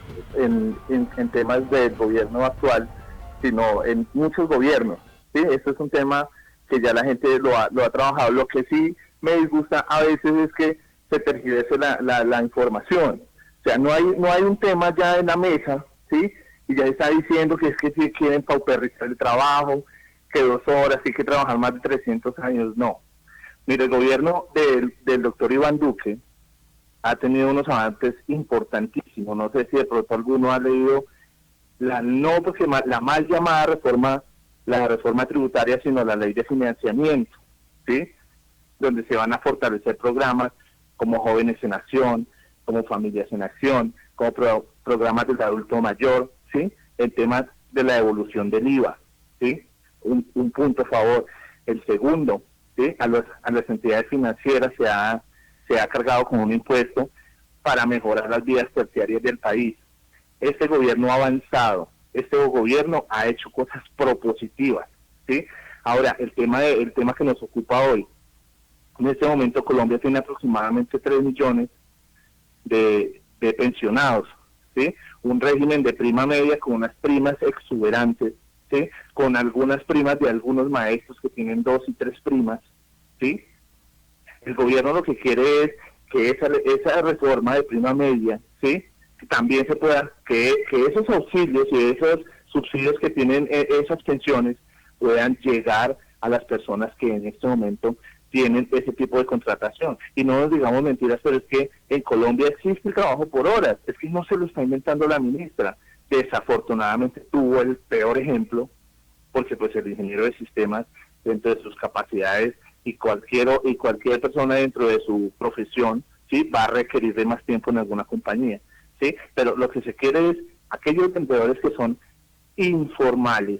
I: temas del gobierno actual, sino en muchos gobiernos, ¿sí? Esto es un tema que ya la gente lo ha trabajado. Lo que sí me disgusta a veces es que se tergiverse la información. O sea, no hay un tema ya en la mesa, ¿sí? Y ya está diciendo que es que si quieren pauperizar el trabajo, que 2 horas, hay que trabajar más de 300 años, no. Mire, el gobierno del doctor Iván Duque ha tenido unos avances importantísimos. No sé si de pronto alguno ha leído la mal llamada reforma tributaria, sino la ley de financiamiento, ¿sí? Donde se van a fortalecer programas como Jóvenes en Acción, como Familias en Acción, como programas del adulto mayor, ¿sí? El tema de la devolución del IVA, ¿sí? Un punto a favor. El segundo, ¿sí? A las entidades financieras se ha cargado con un impuesto para mejorar las vías terciarias del país. Este gobierno ha avanzado, este gobierno ha hecho cosas propositivas, ¿sí? Ahora, el tema que nos ocupa hoy, en este momento Colombia tiene aproximadamente 3 millones de pensionados, ¿sí? Un régimen de prima media con unas primas exuberantes, ¿sí? Con algunas primas de algunos maestros que tienen 2 y 3 primas, ¿sí? El gobierno lo que quiere es que esa reforma de prima media, ¿sí? Que también se pueda, que esos auxilios y esos subsidios que tienen esas pensiones puedan llegar a las personas que en este momento tienen ese tipo de contratación. Y no nos digamos mentiras, pero es que en Colombia existe el trabajo por horas, es que no se lo está inventando la ministra. Desafortunadamente tuvo el peor ejemplo, porque pues el ingeniero de sistemas, dentro de sus capacidades, y cualquier persona dentro de su profesión, ¿sí? Va a requerir de más tiempo en alguna compañía, ¿sí? Pero lo que se quiere es aquellos vendedores que son informales,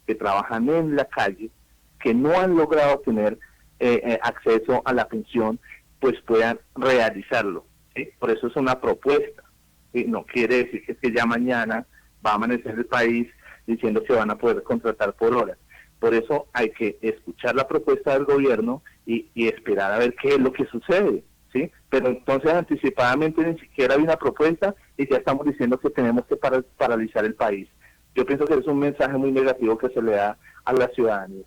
I: que trabajan en la calle, que no han logrado tener acceso a la pensión, pues puedan realizarlo, ¿sí? Por eso es una propuesta, ¿sí? No quiere decir que es que ya mañana va a amanecer el país diciendo que van a poder contratar por horas. Por eso hay que escuchar la propuesta del gobierno y esperar a ver qué es lo que sucede, ¿sí? Pero entonces anticipadamente ni siquiera hay una propuesta y ya estamos diciendo que tenemos que paralizar el país. Yo pienso que es un mensaje muy negativo que se le da a la ciudadanía.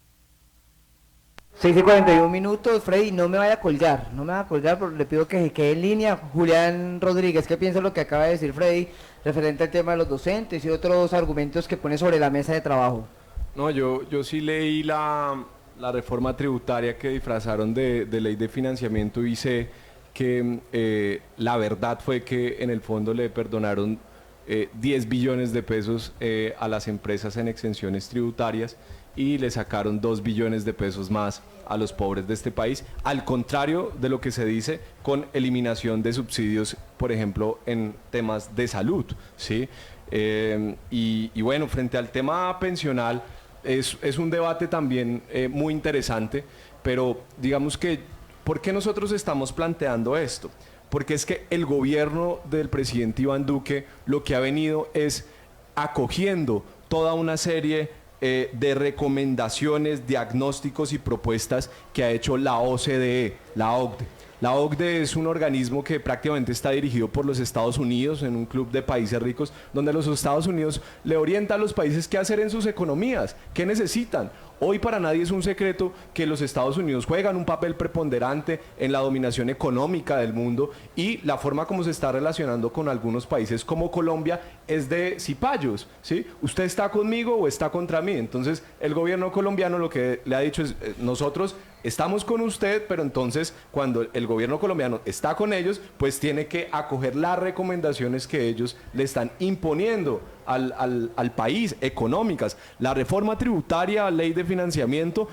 A: 6:41, Freddy, no me vaya a colgar, pero le pido que se quede en línea. Julián Rodríguez, ¿qué piensa lo que acaba de decir Freddy referente al tema de los docentes y otros argumentos que pone sobre la mesa de trabajo?
D: No, yo sí leí la reforma tributaria que disfrazaron de ley de financiamiento y sé que la verdad fue que en el fondo le perdonaron 10 billones de pesos a las empresas en exenciones tributarias y le sacaron 2 billones de pesos más a los pobres de este país, al contrario de lo que se dice con eliminación de subsidios, por ejemplo, en temas de salud, ¿sí? Y bueno, frente al tema pensional, es un debate también muy interesante, pero digamos que, ¿por qué nosotros estamos planteando esto? Porque es que el gobierno del presidente Iván Duque lo que ha venido es acogiendo toda una serie de recomendaciones, diagnósticos y propuestas que ha hecho la OCDE, la OCDE. La OCDE es un organismo que prácticamente está dirigido por los Estados Unidos en un club de países ricos, donde los Estados Unidos le orientan a los países qué hacer en sus economías, qué necesitan. Hoy para nadie es un secreto que los Estados Unidos juegan un papel preponderante en la dominación económica del mundo y la forma como se está relacionando con algunos países como Colombia es de cipayos, ¿sí? Usted está conmigo o está contra mí. Entonces el gobierno colombiano lo que le ha dicho es nosotros estamos con usted, pero entonces cuando el gobierno colombiano está con ellos, pues tiene que acoger las recomendaciones que ellos le están imponiendo al país, económicas. La reforma tributaria, ley de financiamiento,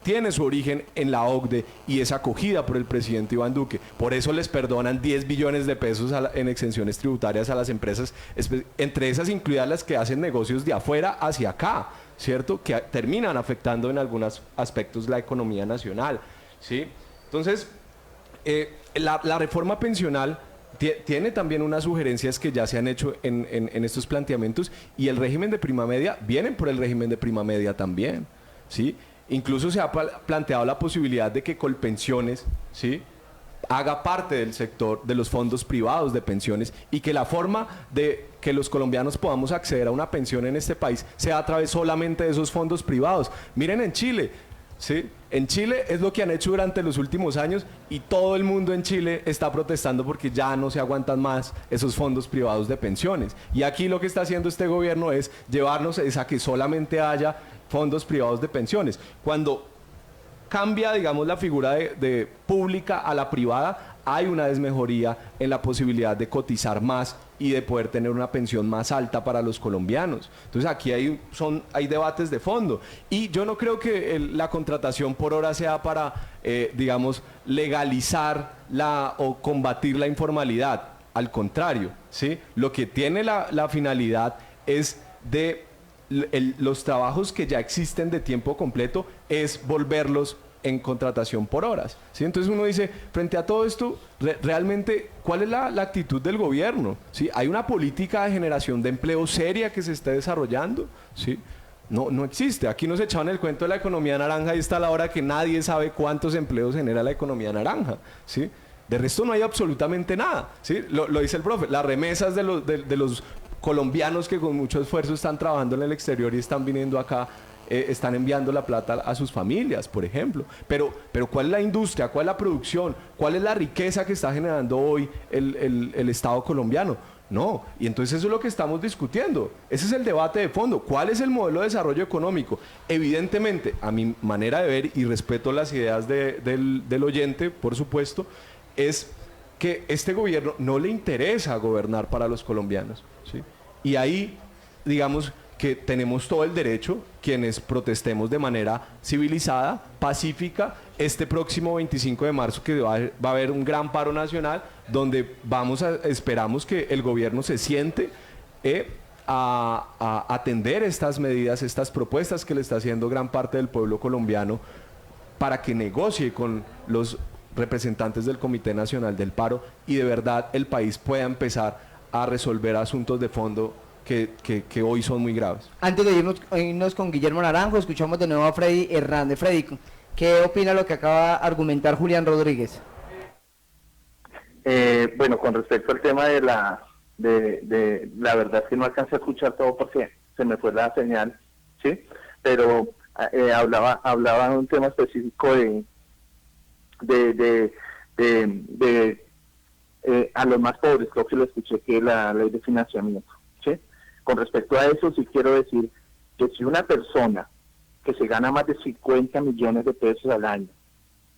D: tiene su origen en la OCDE y es acogida por el presidente Iván Duque. Por eso les perdonan 10 billones de pesos en exenciones tributarias a las empresas, entre esas incluidas las que hacen negocios de afuera hacia acá, ¿cierto? Que terminan afectando en algunos aspectos la economía nacional, ¿sí? Entonces, la reforma pensional tiene también unas sugerencias que ya se han hecho en estos planteamientos, y el régimen de prima media, vienen por el régimen de prima media también, ¿sí? Incluso se ha planteado la posibilidad de que Colpensiones, ¿sí?, haga parte del sector de los fondos privados de pensiones, y que la forma de que los colombianos podamos acceder a una pensión en este país sea a través solamente de esos fondos privados. Miren en Chile, ¿sí? En Chile es lo que han hecho durante los últimos años y todo el mundo en Chile está protestando porque ya no se aguantan más esos fondos privados de pensiones. Y aquí lo que está haciendo este gobierno es llevarnos a que solamente haya fondos privados de pensiones. Cuando cambia, digamos, la figura de pública a la privada, hay una desmejoría en la posibilidad de cotizar más y de poder tener una pensión más alta para los colombianos. Entonces aquí hay debates de fondo. Y yo no creo que la contratación por hora sea para, digamos, legalizar o combatir la informalidad. Al contrario, ¿sí? Lo que tiene la finalidad es de los trabajos que ya existen de tiempo completo, es volverlos en contratación por horas, ¿sí? Entonces uno dice, frente a todo esto, realmente, ¿cuál es la actitud del gobierno? ¿Sí? ¿Hay una política de generación de empleo seria que se esté desarrollando? ¿Sí? No existe. Aquí nos echaban el cuento de la economía naranja y está a la hora que nadie sabe cuántos empleos genera la economía naranja, ¿sí? De resto no hay absolutamente nada, ¿sí? Lo dice el profe, las remesas de los colombianos que con mucho esfuerzo están trabajando en el exterior y están viniendo acá, están enviando la plata a sus familias, por ejemplo. Pero ¿cuál es la industria? ¿Cuál es la producción? ¿Cuál es la riqueza que está generando hoy el Estado colombiano? No, y entonces eso es lo que estamos discutiendo. Ese es el debate de fondo. ¿Cuál es el modelo de desarrollo económico? Evidentemente, a mi manera de ver, y respeto las ideas del oyente, por supuesto, es que este gobierno no le interesa gobernar para los colombianos, ¿sí? Y ahí, digamos, que tenemos todo el derecho, quienes protestemos de manera civilizada, pacífica, este próximo 25 de marzo que va a haber un gran paro nacional, donde esperamos que el gobierno se siente a atender estas medidas, estas propuestas que le está haciendo gran parte del pueblo colombiano, para que negocie con los representantes del Comité Nacional del Paro y de verdad el país pueda empezar a resolver asuntos de fondo que hoy son muy graves.
A: Antes de irnos con Guillermo Naranjo, escuchamos de nuevo a Freddy Hernández. Freddy, ¿qué opina lo que acaba de argumentar Julián Rodríguez?
I: Bueno, con respecto al tema de la verdad es que no alcancé a escuchar todo porque se me fue la señal, ¿sí? Pero hablaba de un tema específico a los más pobres, creo que lo escuché, que es la ley de financiamiento, ¿sí? Con respecto a eso, sí quiero decir que si una persona que se gana más de 50 millones de pesos al año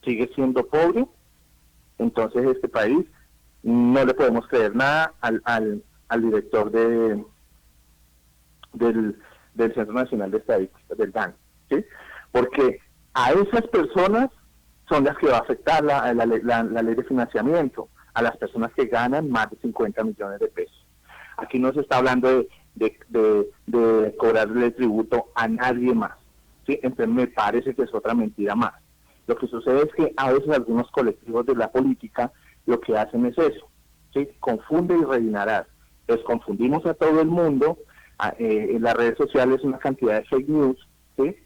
I: sigue siendo pobre, entonces este país no le podemos creer nada al director del Centro Nacional de Estadística, del DAN, ¿sí? Porque a esas personas son las que va a afectar la ley de financiamiento, a las personas que ganan más de 50 millones de pesos. Aquí no se está hablando de cobrarle tributo a nadie más, ¿sí? Entonces me parece que es otra mentira más. Lo que sucede es que a veces algunos colectivos de la política lo que hacen es eso, ¿sí? Confunde y rellenarás. Pues confundimos a todo el mundo, en las redes sociales una cantidad de fake news, ¿sí?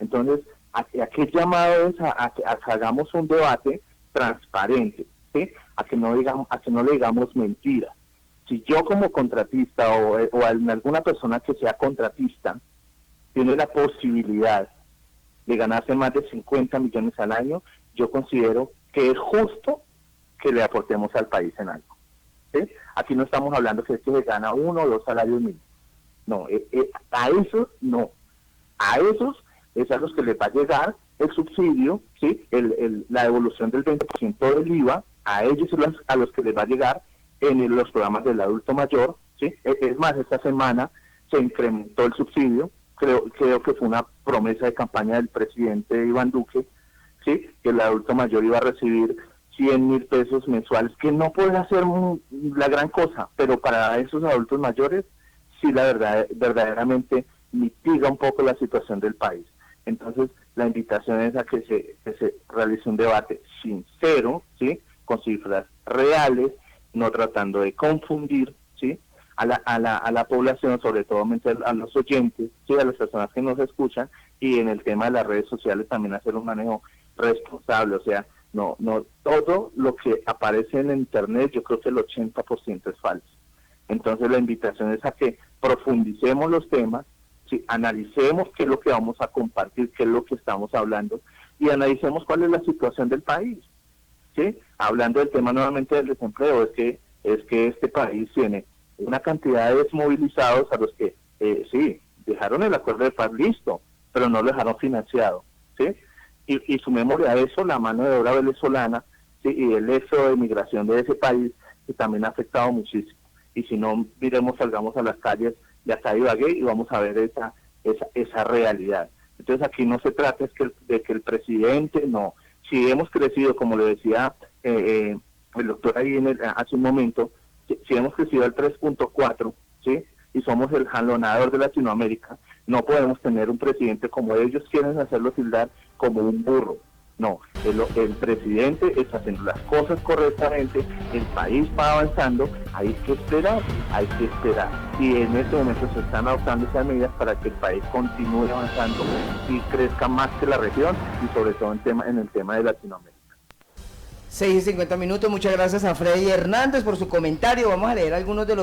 I: Entonces, aquí el llamado es a que hagamos un debate transparente, ¿sí? A que no le digamos mentiras. Si yo como contratista o alguna persona que sea contratista tiene la posibilidad de ganarse más de 50 millones al año, yo considero que es justo que le aportemos al país en algo, ¿sí? Aquí no estamos hablando que se gana 1 o 2 salarios mínimos. No, a esos no. A esos es a los que les va a llegar el subsidio, ¿sí? La devolución del 20% del IVA, a ellos es a los que les va a llegar en los programas del adulto mayor, ¿sí? Es más, esta semana se incrementó el subsidio, creo que fue una promesa de campaña del presidente Iván Duque, ¿sí? Que el adulto mayor iba a recibir 100.000 pesos mensuales, que no puede hacer la gran cosa, pero para esos adultos mayores sí verdaderamente mitiga un poco la situación del país. Entonces, la invitación es a que se realice un debate sincero, ¿sí? Con cifras reales, no tratando de confundir, ¿sí? A la población, sobre todo a los oyentes, ¿sí? A las personas que nos escuchan, y en el tema de las redes sociales también hacer un manejo responsable, o sea, no todo lo que aparece en internet, yo creo que el 80% es falso. Entonces la invitación es a que profundicemos los temas, ¿sí? Analicemos qué es lo que vamos a compartir, qué es lo que estamos hablando, y analicemos cuál es la situación del país, ¿sí? Hablando del tema nuevamente del desempleo, es que este país tiene una cantidad de desmovilizados a los que, sí, dejaron el acuerdo de paz listo, pero no lo dejaron financiado, ¿sí? Y sumémosle a eso la mano de obra venezolana, ¿sí? Y el éxodo de migración de ese país, que también ha afectado muchísimo. Y si no, miremos, salgamos a las calles de acá de Ibagué y vamos a ver esa realidad. Entonces aquí no se trata de que el presidente, no. Si hemos crecido, como le decía el doctor ahí hace un momento, si hemos crecido al 3.4, ¿sí? Y somos el jalonador de Latinoamérica, no podemos tener un presidente como ellos quieren hacerlo tildar como un burro. No, el presidente está haciendo las cosas correctamente, el país va avanzando, hay que esperar. Y en este momento se están adoptando esas medidas para que el país continúe avanzando y crezca más que la región y sobre todo en el tema de Latinoamérica.
A: 6:50, muchas gracias a Freddy Hernández por su comentario. Vamos a leer algunos de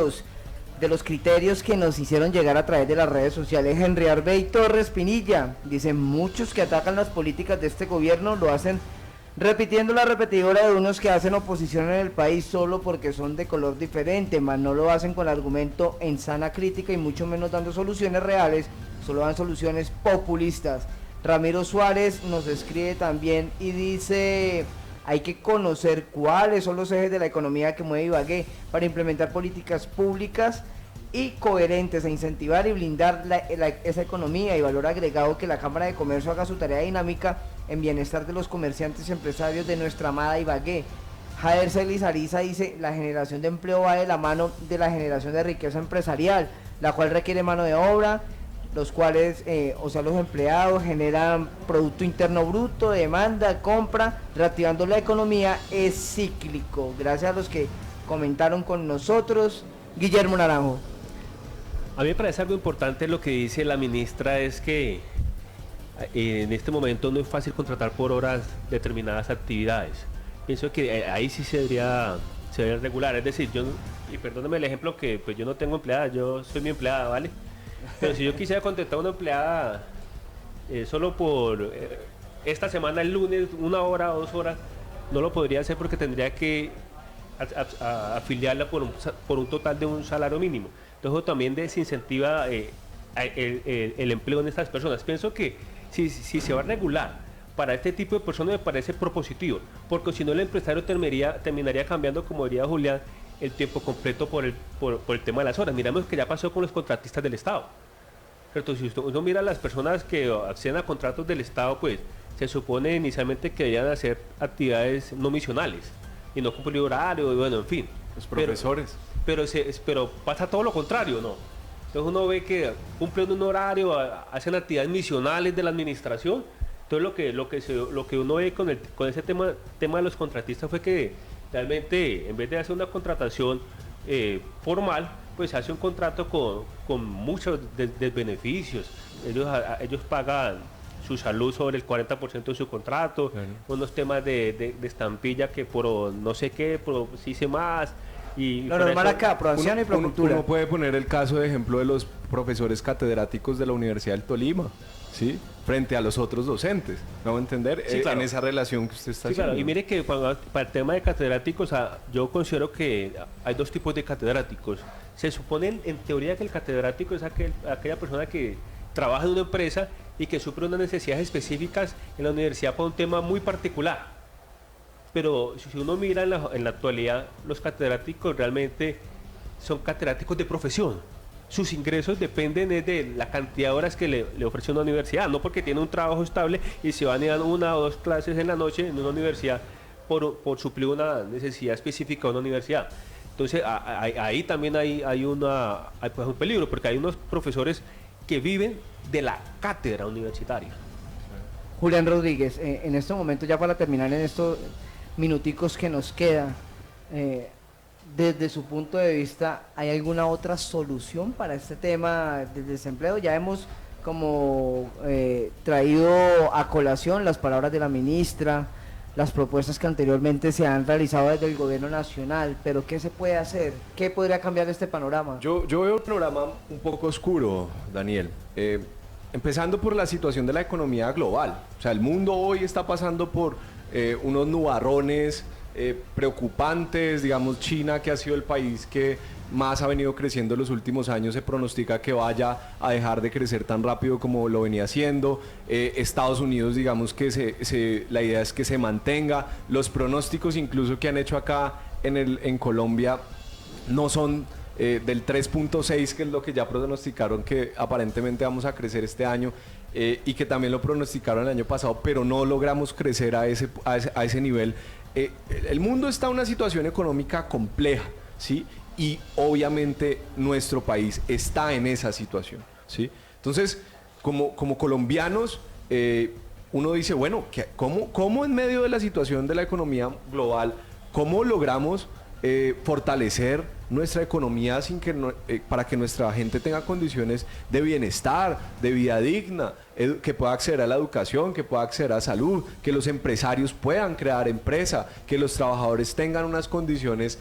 A: los criterios que nos hicieron llegar a través de las redes sociales. Henry Arbey Torres Pinilla dice: muchos que atacan las políticas de este gobierno lo hacen repitiendo la repetidora de unos que hacen oposición en el país solo porque son de color diferente, mas no lo hacen con argumento en sana crítica y mucho menos dando soluciones reales, solo dan soluciones populistas. Ramiro Suárez nos escribe también y dice: hay que conocer cuáles son los ejes de la economía que mueve Ibagué para implementar políticas públicas y coherentes e incentivar y blindar esa economía y valor agregado, que la Cámara de Comercio haga su tarea dinámica en bienestar de los comerciantes y empresarios de nuestra amada Ibagué. Jader Celis Ariza dice: la generación de empleo va de la mano de la generación de riqueza empresarial, la cual requiere mano de obra, los cuales, los empleados generan Producto Interno Bruto, demanda, compra, reactivando la economía, es cíclico. Gracias a los que comentaron con nosotros. Guillermo Naranjo.
C: A mí me parece algo importante lo que dice la ministra, es que en este momento no es fácil contratar por horas determinadas actividades. Pienso que ahí sí se debería regular, es decir, y perdóneme el ejemplo, que pues yo no tengo empleada, yo soy mi empleada, ¿vale? Pero si yo quisiera contratar a una empleada solo por esta semana, el lunes, 1 hora o 2 horas, no lo podría hacer porque tendría que afiliarla por un total de un salario mínimo. Entonces también desincentiva el empleo en estas personas. Pienso que si se va a regular para este tipo de personas, me parece propositivo, porque si no el empresario terminaría cambiando, como diría Julián, el tiempo completo por el tema de las horas. Miramos que ya pasó con los contratistas del Estado, ¿cierto? Si uno mira a las personas que acceden a contratos del Estado, pues se supone inicialmente que deberían hacer actividades no misionales y no cumplir horario, y bueno, en fin.
D: Los profesores.
C: Pero pasa todo lo contrario, ¿no? Entonces uno ve que cumplen un horario, hacen actividades misionales de la administración. Entonces lo que uno ve con ese tema de los contratistas fue que realmente, en vez de hacer una contratación formal, pues hace un contrato con muchos desbeneficios. Ellos pagan su salud sobre el 40% de su contrato, unos temas de estampilla que por no sé qué, por sí sé más. Y
A: lo normal acá, aprobación y procultura.
D: Uno puede poner el caso de ejemplo de los profesores catedráticos de la Universidad del Tolima, ¿sí? Frente a los otros docentes, ¿no va a entender?
C: Sí, claro.
D: En esa relación que usted está haciendo.
C: Claro. Y mire que para el tema de catedráticos, yo considero que hay 2 tipos de catedráticos. Se supone en teoría que el catedrático es aquella persona que trabaja en una empresa y que suple unas necesidades específicas en la universidad para un tema muy particular. Pero si uno mira en la actualidad, los catedráticos realmente son catedráticos de profesión. Sus ingresos dependen de la cantidad de horas que le ofrece una universidad, no porque tiene un trabajo estable y se van a dar 1 o 2 clases en la noche en una universidad por suplir una necesidad específica de una universidad. Entonces ahí también hay un peligro, porque hay unos profesores que viven de la cátedra universitaria.
A: Julián Rodríguez, en este momento, ya para terminar en estos minuticos que nos queda, desde su punto de vista, ¿hay alguna otra solución para este tema del desempleo? Ya hemos como traído a colación las palabras de la ministra, las propuestas que anteriormente se han realizado desde el gobierno nacional, pero ¿qué se puede hacer? ¿Qué podría cambiar este panorama?
D: Yo veo el panorama un poco oscuro, Daniel. empezando por la situación de la economía global. O sea, el mundo hoy está pasando por unos nubarrones preocupantes. Digamos, China, que ha sido el país que más ha venido creciendo en los últimos años, se pronostica que vaya a dejar de crecer tan rápido como lo venía haciendo. Estados Unidos, digamos que la idea es que se mantenga. Los pronósticos incluso que han hecho acá en Colombia no son del 3.6, que es lo que ya pronosticaron que aparentemente vamos a crecer este año, y que también lo pronosticaron el año pasado, pero no logramos crecer a ese nivel. El mundo está en una situación económica compleja, ¿sí? Y obviamente nuestro país está en esa situación, ¿sí? Entonces, como colombianos, uno dice, bueno, ¿cómo en medio de la situación de la economía global, cómo logramos fortalecer nuestra economía para que nuestra gente tenga condiciones de bienestar, de vida digna, que pueda acceder a la educación, que pueda acceder a salud, que los empresarios puedan crear empresa, que los trabajadores tengan unas condiciones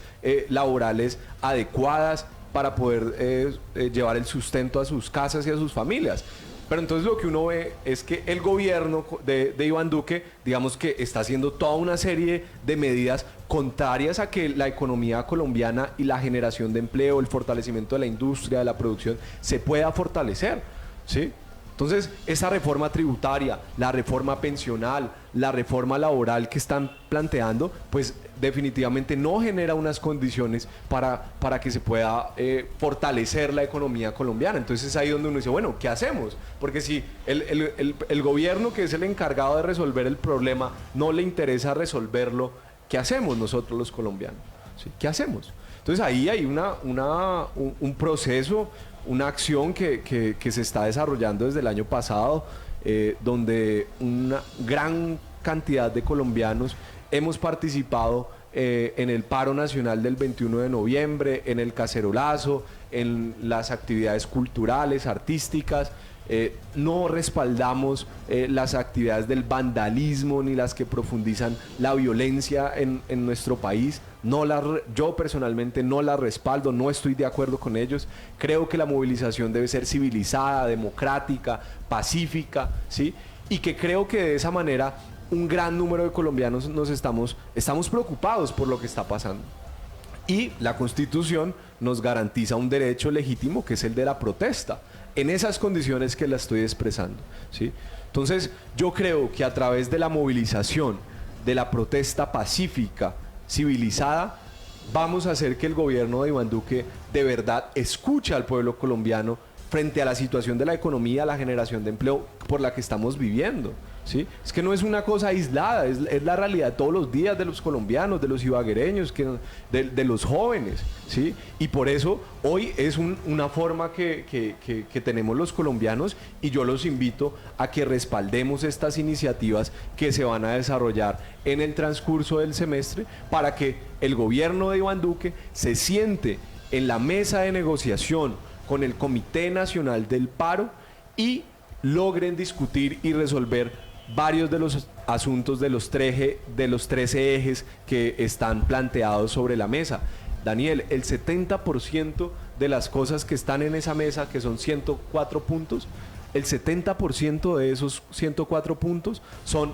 D: laborales adecuadas para poder llevar el sustento a sus casas y a sus familias? Pero entonces lo que uno ve es que el gobierno de Iván Duque, digamos que está haciendo toda una serie de medidas contrarias a que la economía colombiana y la generación de empleo, el fortalecimiento de la industria, de la producción, se pueda fortalecer, ¿sí? Entonces, esa reforma tributaria, la reforma pensional, la reforma laboral que están planteando, pues definitivamente no genera unas condiciones para que se pueda fortalecer la economía colombiana. Entonces es ahí donde uno dice, bueno, ¿qué hacemos? Porque si el gobierno, que es el encargado de resolver el problema, no le interesa resolverlo, ¿qué hacemos nosotros los colombianos? ¿Sí? ¿Qué hacemos? Entonces ahí hay un proceso, una acción que se está desarrollando desde el año pasado, donde una gran cantidad de colombianos hemos participado en el paro nacional del 21 de noviembre, en el cacerolazo, en las actividades culturales, artísticas. No respaldamos las actividades del vandalismo ni las que profundizan la violencia en nuestro país. Yo personalmente no las respaldo, no estoy de acuerdo con ellos. Creo que la movilización debe ser civilizada, democrática, pacífica, ¿sí? Y que creo que de esa manera un gran número de colombianos estamos preocupados por lo que está pasando. Y la Constitución nos garantiza un derecho legítimo, que es el de la protesta, en esas condiciones que la estoy expresando, ¿sí? Entonces, yo creo que a través de la movilización, de la protesta pacífica, civilizada, vamos a hacer que el gobierno de Iván Duque de verdad escuche al pueblo colombiano frente a la situación de la economía, la generación de empleo por la que estamos viviendo, ¿sí? Es que no es una cosa aislada, es la realidad todos los días de los colombianos, de los ibaguereños, de los jóvenes, ¿sí? Y por eso hoy es una forma que tenemos los colombianos, y yo los invito a que respaldemos estas iniciativas que se van a desarrollar en el transcurso del semestre, para que el gobierno de Iván Duque se siente en la mesa de negociación con el Comité Nacional del Paro y logren discutir y resolver varios de los asuntos de los 13 ejes que están planteados sobre la mesa. Daniel, el 70% de las cosas que están en esa mesa, que son 104 puntos, el 70% de esos 104 puntos son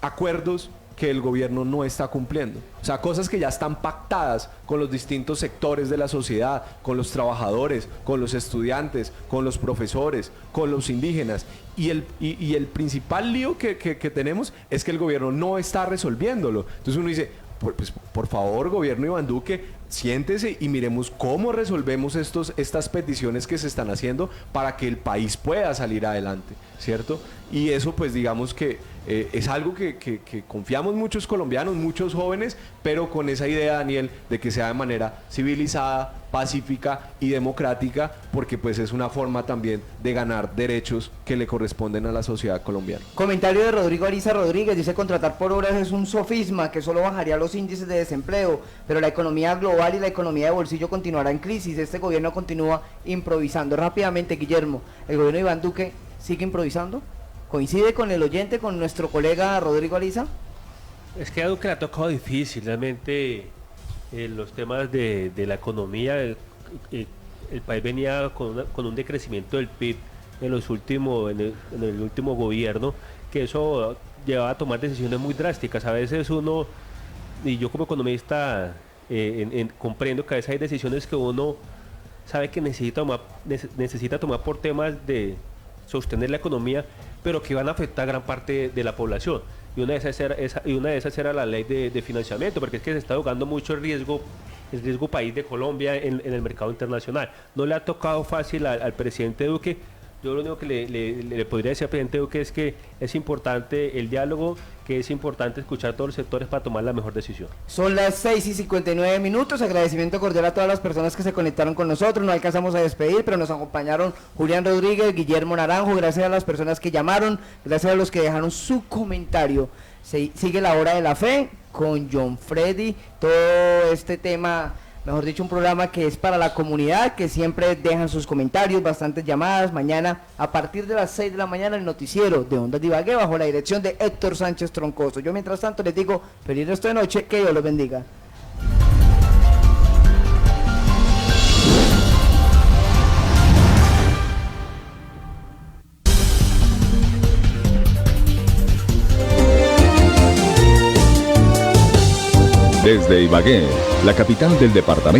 D: acuerdos que el gobierno no está cumpliendo. O sea, cosas que ya están pactadas con los distintos sectores de la sociedad, con los trabajadores, con los estudiantes, con los profesores, con los indígenas. Y el principal lío que tenemos es que el gobierno no está resolviéndolo. Entonces uno dice, pues, por favor, gobierno Iván Duque, siéntese y miremos cómo resolvemos estas peticiones que se están haciendo para que el país pueda salir adelante, ¿cierto? Y eso, pues, digamos que es algo que confiamos muchos colombianos, muchos jóvenes, pero con esa idea, Daniel, de que sea de manera civilizada, pacífica y democrática, porque pues es una forma también de ganar derechos que le corresponden a la sociedad colombiana.
A: Comentario de Rodrigo Ariza Rodríguez, dice: contratar por horas es un sofisma que solo bajaría los índices de desempleo, pero la economía global y la economía de bolsillo continuará en crisis. Este gobierno continúa improvisando. Rápidamente, Guillermo, ¿el gobierno de Iván Duque sigue improvisando? ¿Coincide con el oyente, con nuestro colega Rodrigo Ariza?
C: Es que a Duque le ha tocado difícil, realmente los temas de la economía, el país venía con un decrecimiento del PIB en el último gobierno, que eso llevaba a tomar decisiones muy drásticas. A veces uno, y yo como economista comprendo que a veces hay decisiones que uno sabe que necesita tomar por temas de sostener la economía, pero que van a afectar a gran parte de la población. Y una de esas era la ley de financiamiento, porque es que se está jugando mucho el riesgo país de Colombia en el mercado internacional. No le ha tocado fácil al presidente Duque. Yo lo único que le podría decir al presidente Duque es que es importante el diálogo, que es importante escuchar a todos los sectores para tomar la mejor decisión.
A: Son las 6:59. Agradecimiento cordial a todas las personas que se conectaron con nosotros. No alcanzamos a despedir, pero nos acompañaron Julián Rodríguez, Guillermo Naranjo. Gracias a las personas que llamaron, gracias a los que dejaron su comentario. Sigue la hora de la fe con John Freddy. Todo este tema, mejor dicho, un programa que es para la comunidad, que siempre dejan sus comentarios, bastantes llamadas. Mañana a partir de las 6 de la mañana el noticiero de Ondas de Ibagué bajo la dirección de Héctor Sánchez Troncoso. Yo mientras tanto les digo feliz resto de noche, que Dios los bendiga.
J: Desde Ibagué, la capital del departamento